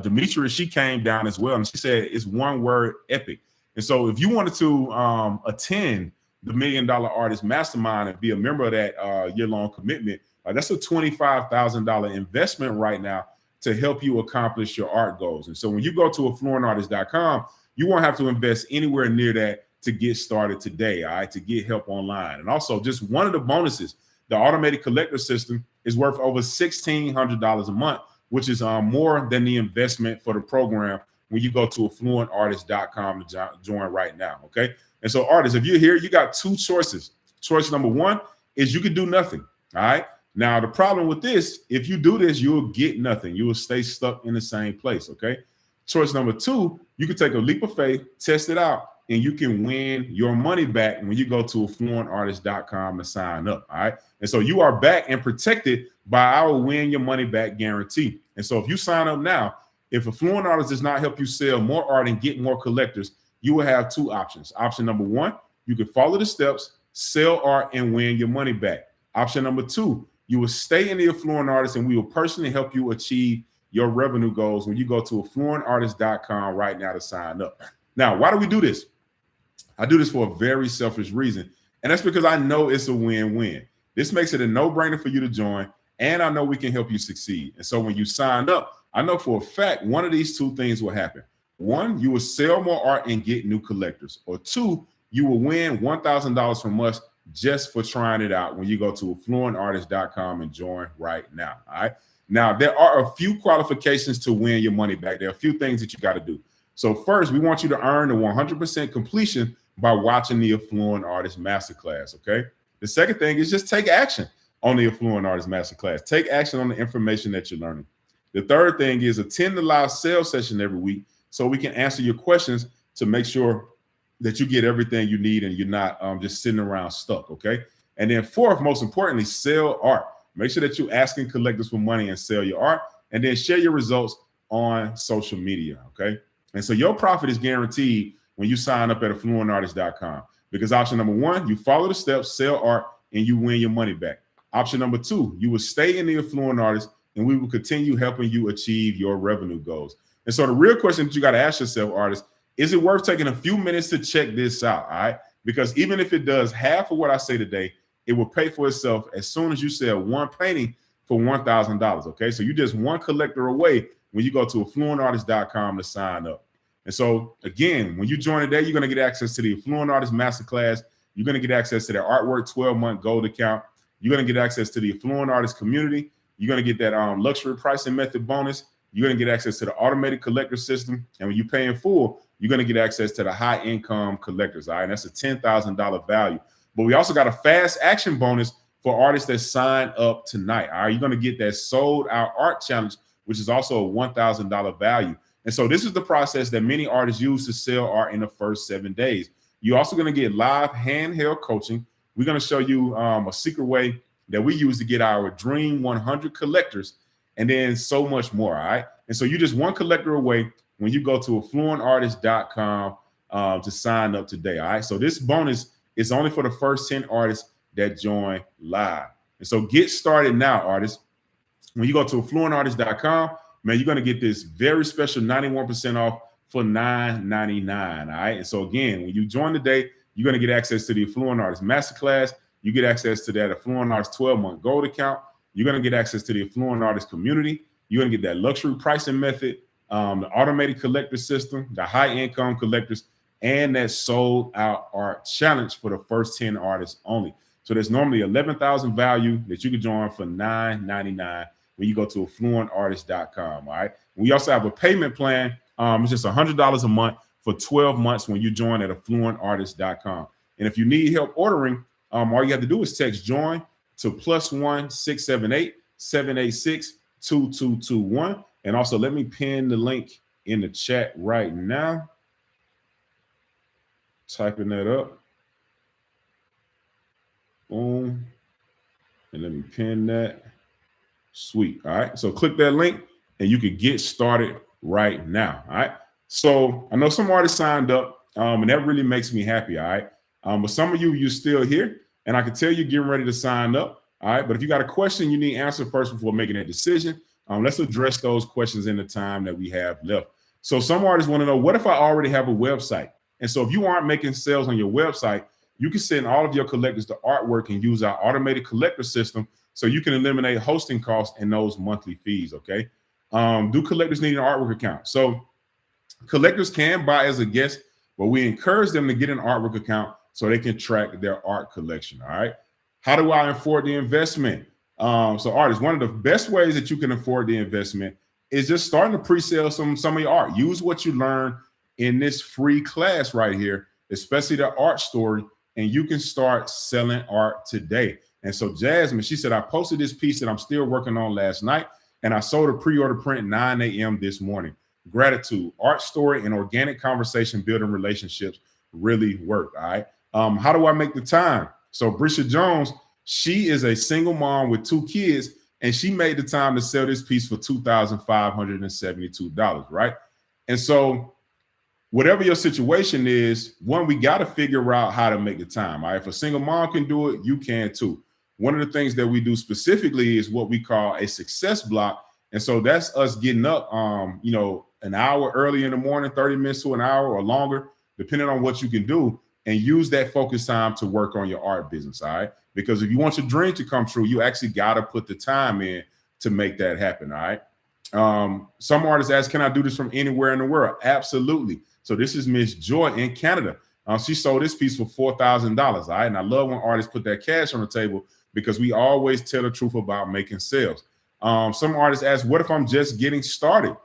Demetria, she came down as well, and she said it's one word, epic. And so if you wanted to attend the $1 Million Artist Mastermind and be a member of that year-long commitment, that's a $25,000 investment right now to help you accomplish your art goals. And so when you go to affluentartist.com, you won't have to invest anywhere near that to get started today, all right, to get help online. And also, just one of the bonuses, the automated collector system is worth over $1,600 a month, which is more than the investment for the program when you go to affluentartist.com to join right now, okay? And so artists, if you're here, you got two choices. Choice number one is you could do nothing, all right? Now, the problem with this, if you do this, you'll get nothing. You will stay stuck in the same place, okay? Choice number two, you can take a leap of faith, test it out, and you can win your money back when you go to affluentartist.com to sign up, all right? And so you are back and protected by our win your money back guarantee. And so if you sign up now, if Affluent Artist does not help you sell more art and get more collectors, you will have two options. Option number one, you can follow the steps, sell art, and win your money back. Option number two, you will stay in the Affluent Artist and we will personally help you achieve your revenue goals when you go to affluentartist.com right now to sign up. Now, why do we do this? I do this for a very selfish reason, and that's because I know it's a win-win. This makes it a no-brainer for you to join, and I know we can help you succeed. And so when you sign up, I know for a fact one of these two things will happen. One, you will sell more art and get new collectors. Or two, you will win $1,000 from us just for trying it out when you go to affluentartist.com and join right now. All right. Now, there are a few qualifications to win your money back. There are a few things that you got to do. So first, we want you to earn the 100% completion by watching the Affluent Artist Masterclass. Okay. The second thing is just take action on the Affluent Artist Masterclass. Take action on the information that you're learning. The third thing is attend the live sales session every week so we can answer your questions to make sure that you get everything you need and you're not just sitting around stuck, okay? And then fourth, most importantly, sell art. Make sure that you're asking collectors for money and sell your art, and then share your results on social media, okay? And so your profit is guaranteed when you sign up at affluentartist.com, because option number one, you follow the steps, sell art, and you win your money back. Option number two, you will stay in the Affluent Artist and we will continue helping you achieve your revenue goals. And so the real question that you got to ask yourself, artists, is it worth taking a few minutes to check this out? All right. Because even if it does half of what I say today, it will pay for itself as soon as you sell one painting for $1,000. Okay. So you're just one collector away when you go to affluentartist.com to sign up. And so again, when you join today, you're going to get access to the Affluent Artist Masterclass. You're going to get access to their Artwork 12-month gold account. You're going to get access to the Affluent Artist community. You're going to get that luxury pricing method bonus. You're going to get access to the automated collector system. And when you pay in full, you're going to get access to the high income collectors. All right. And that's a $10,000 value. But we also got a fast action bonus for artists that sign up tonight. All right. You're going to get that sold out art challenge, which is also a $1,000 value. And so this is the process that many artists use to sell art in the first 7 days. You're also going to get live handheld coaching. We're going to show you a secret way that we use to get our dream 100 collectors, and then so much more. All right. And so you're just one collector away when you go to affluentartist.com to sign up today. All right. So this bonus is only for the first 10 artists that join live. And so get started now, artists. When you go to affluentartist.com, man, you're going to get this very special 91% off for $9.99. All right. And so again, when you join today, you're going to get access to the Affluent Artist Masterclass. You get access to that Affluent Artist 12-month gold account. You're going to get access to the Affluent Artist community. You're going to get that luxury pricing method the automated collector system, the high income collectors, and that sold out art challenge for the first 10 artists only. So there's normally 11,000 value that you can join for $9.99 when you go to affluentartist.com. All right. We also have a payment plan. It's just $100 a month for 12 months when you join at affluentartist.com. And if you need help ordering, all you have to do is text join to +1 678 786 2221. And also let me pin the link in the chat right now. Typing that up. Boom. And let me pin that. Sweet. All right. So click that link and you can get started right now. All right. So I know some artists signed up, and that really makes me happy. All right. But some of you're still here, and I can tell you're getting ready to sign up. All right. But if you got a question you need answered first before making that decision, let's address those questions in the time that we have left. So some artists want to know, what if I already have a website? And so if you aren't making sales on your website, you can send all of your collectors the artwork and use our automated collector system so you can eliminate hosting costs and those monthly fees, okay? Do collectors need an artwork account? So collectors can buy as a guest, but we encourage them to get an artwork account so they can track their art collection, all right? How do I afford the investment? So artists, one of the best ways that you can afford the investment is just starting to pre-sale some of your art. Use what you learn in this free class right here, especially the art story, and you can start selling art today. And so Jasmine, she said, I posted this piece that I'm still working on last night, and I sold a pre-order print 9 a.m. this morning. Gratitude, art story, and organic conversation building relationships really work, all right? How do I make the time? So Brisha Jones, she is a single mom with 2 kids, and she made the time to sell this piece for $2,572, right? And so whatever your situation is, one, we got to figure out how to make the time. All right? If a single mom can do it, you can too. One of the things that we do specifically is what we call a success block. And so that's us getting up, an hour early in the morning, 30 minutes to an hour or longer, depending on what you can do, and use that focus time to work on your art business. All right. Because if you want your dream to come true, you actually got to put the time in to make that happen. All right. Some artists ask, can I do this from anywhere in the world? Absolutely. So this is Miss Joy in Canada. She sold this piece for $4,000. All right. And I love when artists put that cash on the table because we always tell the truth about making sales. Some artists ask, what if I'm just getting started?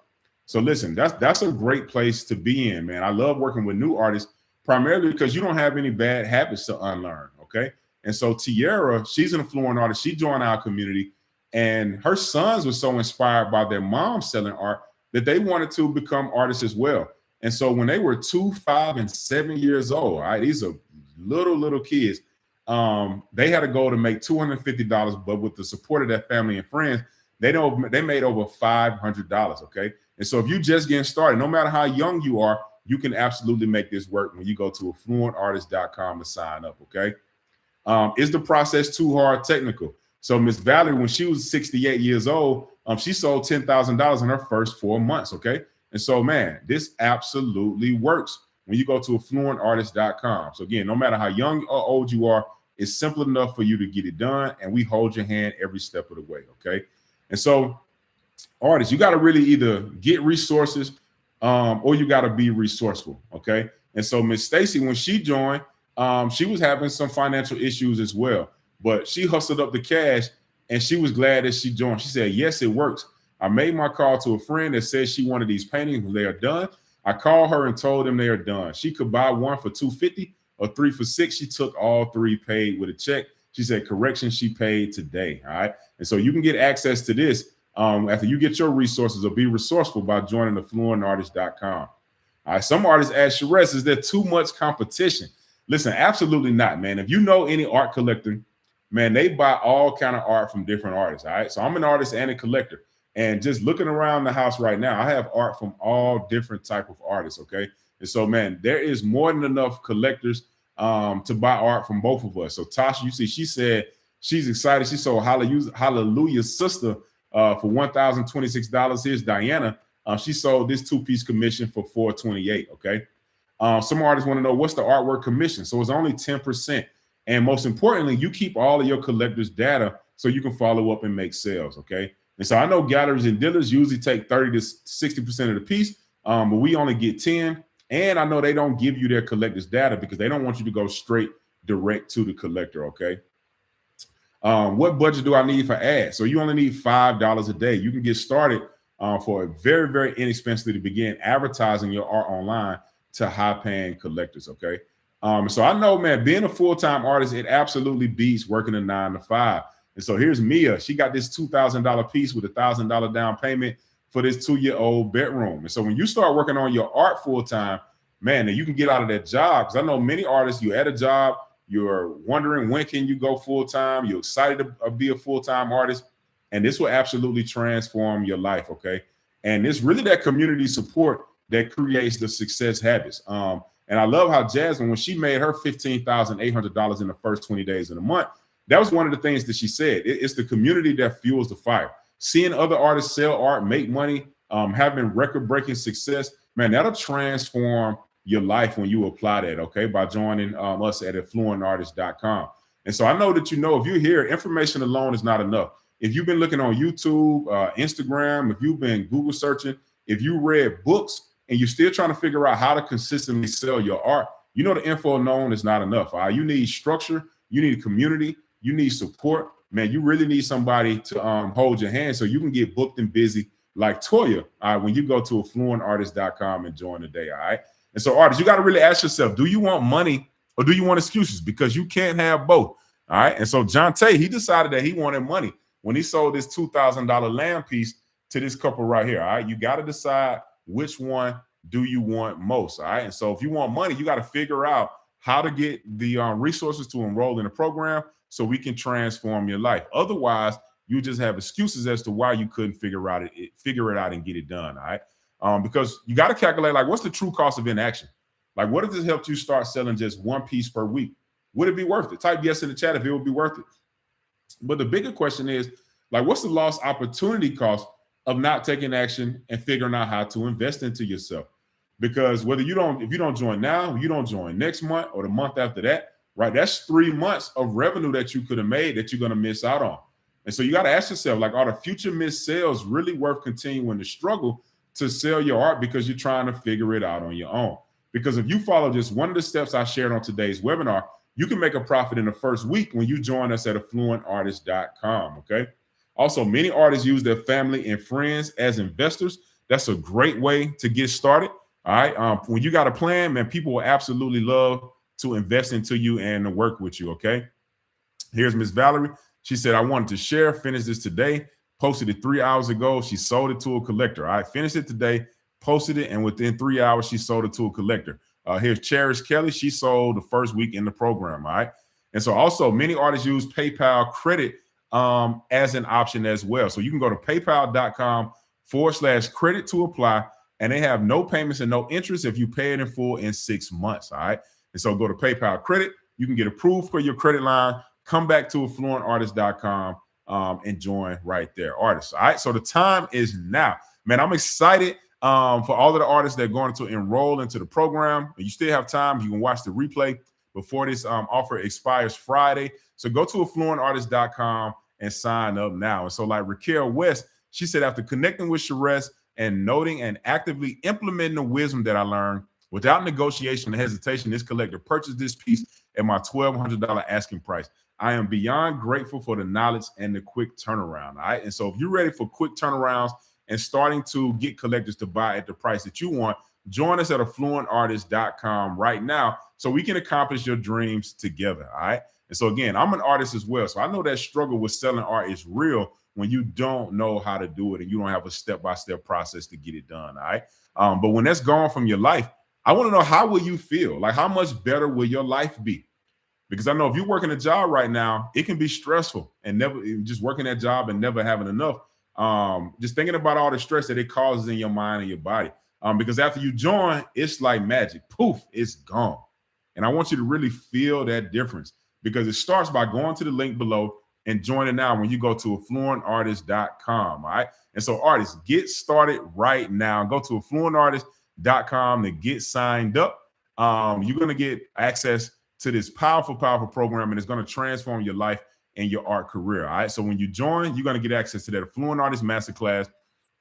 So listen, that's a great place to be in, man. I love working with new artists primarily because you don't have any bad habits to unlearn. Okay. And so Tiara, she's an affluent artist. She joined our community, and her sons were so inspired by their mom selling art that they wanted to become artists as well. And so when they were 2, 5, and 7 years old, all right, these are little kids, they had a goal to make $250, but with the support of their family and friends, they made over $500, okay? And so if you just getting started, no matter how young you are, you can absolutely make this work when you go to affluentartist.com to sign up, okay? Is the process too hard technical? So Miss Valerie, when she was 68 years old, she sold $10,000 in her first 4 months, okay? And so, man, this absolutely works when you go to affluentartist.com. So again, no matter how young or old you are, it's simple enough for you to get it done, and we hold your hand every step of the way, okay? And so, artists, you got to really either get resources or you got to be resourceful, okay? And so Miss Stacy, when she joined, she was having some financial issues as well, but she hustled up the cash, and she was glad that she joined. She said, yes, it works. I made my call to a friend that said she wanted these paintings. They are done. I called her and told them they are done. She could buy one for $250 or 3 for $6. She took all 3 paid with a check. She said, correction, she paid today. All right. And so you can get access to this after you get your resources, or be resourceful by joining affluentartist.com. All right. Some artists ask Sherez, is there too much competition? Listen, absolutely not, man. If you know any art collector, man, they buy all kind of art from different artists. All right. So I'm an artist and a collector. And just looking around the house right now, I have art from all different type of artists, okay? And so, man, there is more than enough collectors to buy art from both of us. So Tasha, you see, she said she's excited. She sold Hallelujah Sister for $1,026. Here's Diana. She sold this 2-piece commission for $428, okay? Some artists want to know, what's the artwork commission? So it's only 10%. And most importantly, you keep all of your collectors' data so you can follow up and make sales, okay? And so I know galleries and dealers usually take 30 to 60% of the piece, but we only get 10. And I know they don't give you their collector's data because they don't want you to go straight direct to the collector, okay? What budget do I need for ads? So you only need $5 a day. You can get started for a very, very inexpensively to begin advertising your art online to high-paying collectors, okay? So I know, man, being a full-time artist, it absolutely beats working a 9 to 5. And so here's Mia. She got this $2,000 piece with a $1,000 down payment for this 2-year-old bedroom. And so when you start working on your art full-time, man, then you can get out of that job. Because I know many artists, you're at a job, you're wondering when can you go full-time, you're excited to be a full-time artist, and this will absolutely transform your life, okay? And it's really that community support that creates the success habits. And I love how Jasmine, when she made her $15,800 in the first 20 days of the month, that was one of the things that she said. It's the community that fuels the fire. Seeing other artists sell art, make money, having record-breaking success, man, that'll transform your life when you apply that, okay, by joining us at affluentartist.com. And so I know that, if you're here, information alone is not enough. If you've been looking on YouTube, Instagram, if you've been Google searching, if you read books and you're still trying to figure out how to consistently sell your art, the info alone is not enough. You need structure, you need a community, you need support. Man, you really need somebody to hold your hand so you can get booked and busy like Toya, when you go to affluentartist.com and join today, all right? And so, artists, you got to really ask yourself, do you want money or do you want excuses? Because you can't have both, all right? And so John Tay, he decided that he wanted money when he sold this $2,000 land piece to this couple right here, all right? You got to decide which one do you want most, all right? And so if you want money, you got to figure out how to get the resources to enroll in the program so we can transform your life. Otherwise, you just have excuses as to why you couldn't figure it out and get it done, all right? Because you got to calculate, like, what's the true cost of inaction? Like, what if this helped you start selling just one piece per week? Would it be worth it? Type yes in the chat if it would be worth it. But the bigger question is, like, what's the lost opportunity cost of not taking action and figuring out how to invest into yourself? Because if you don't join now, you don't join next month or the month after that, right? That's 3 months of revenue that you could have made that you're going to miss out on. And so you got to ask yourself, like, are the future missed sales really worth continuing to struggle to sell your art because you're trying to figure it out on your own? Because if you follow just one of the steps I shared on today's webinar, you can make a profit in the first week when you join us at affluentartist.com, okay? Also, many artists use their family and friends as investors. That's a great way to get started, all right? When you got a plan, man, people will absolutely love to invest into you and to work with you, okay? Here's Miss Valerie. She said, I wanted to share, finish this today, posted it 3 hours ago. She sold it to a collector. All right, finished it today, posted it, and within 3 hours, she sold it to a collector. Here's Cherish Kelly. She sold the first week in the program, all right? And so also many artists use PayPal credit as an option as well. So you can go to paypal.com/credit to apply, and they have no payments and no interest if you pay it in full in 6 months, all right? And so go to PayPal credit. You can get approved for your credit line. Come back to affluentartist.com and join right there, artists. All right, so the time is now. Man, I'm excited for all of the artists that are going to enroll into the program. You still have time. You can watch the replay before this offer expires Friday. So go to affluentartist.com and sign up now. And so, like Raquel West, she said, after connecting with Sherez and noting and actively implementing the wisdom that I learned, without negotiation and hesitation, this collector purchased this piece at my $1,200 asking price. I am beyond grateful for the knowledge and the quick turnaround. All right. And so if you're ready for quick turnarounds and starting to get collectors to buy at the price that you want, join us at affluentartist.com right now so we can accomplish your dreams together. All right. And so again, I'm an artist as well. So I know that struggle with selling art is real when you don't know how to do it and you don't have a step-by-step process to get it done. All right. But when that's gone from your life, I want to know, how will you feel? Like, how much better will your life be? Because I know if you're working a job right now, it can be stressful and never just working that job and never having enough. Just thinking about all the stress that it causes in your mind and your body. Because after you join, it's like magic. Poof, it's gone. And I want you to really feel that difference, because it starts by going to the link below and joining now when you go to affluentartist.com. All right. And so, artists, get started right now. Go to affluentartist.com to get signed up. You're going to get access to this powerful program, and it's going to transform your life in your art career. All right. So when you join, you're going to get access to that Affluent Artist Masterclass.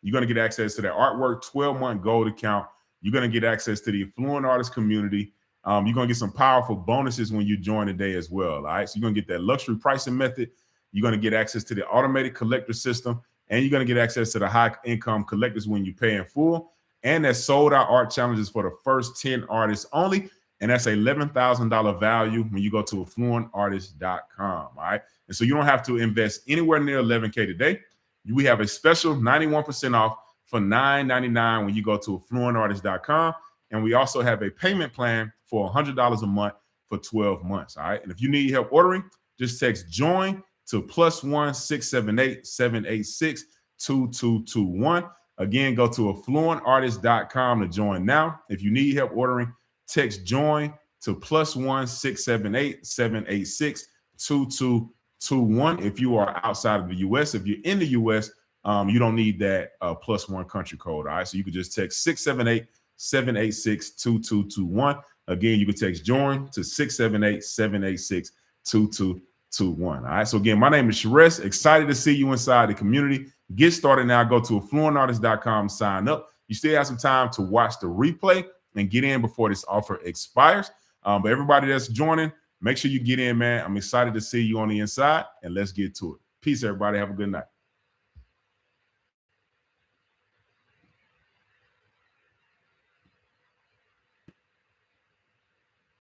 You're going to get access to that Artwork 12-month gold account. You're going to get access to the Affluent Artist community. You're going to get some powerful bonuses when you join today as well. All right. So you're going to get that luxury pricing method. You're going to get access to the automated collector system, and you're going to get access to the high income collectors when you pay in full. And that sold out art challenges for the first 10 artists only. And that's $11,000 value when you go to affluentartist.com. All right. And so you don't have to invest anywhere near $11K today. We have a special 91% off for $9.99 when you go to affluentartist.com. And we also have a payment plan for $100 a month for 12 months. All right. And if you need help ordering, just text JOIN to +1 678 786 2221. Again, go to affluentartist.com to join now. If you need help ordering, text JOIN to +1 678 786 2221. If you are outside of the US, if you're in the US, you don't need that +1 country code. All right. So you can just text 678 786 2221. Again, you can text JOIN to 678 786 2221. All right. So again, my name is Sharess. Excited to see you inside the community. Get started now. Go to affluentartist.com, sign up. You still have some time to watch the replay and get in before this offer expires. But everybody that's joining, make sure you get in, man. I'm excited to see you on the inside, and let's get to it. Peace, everybody. Have a good night.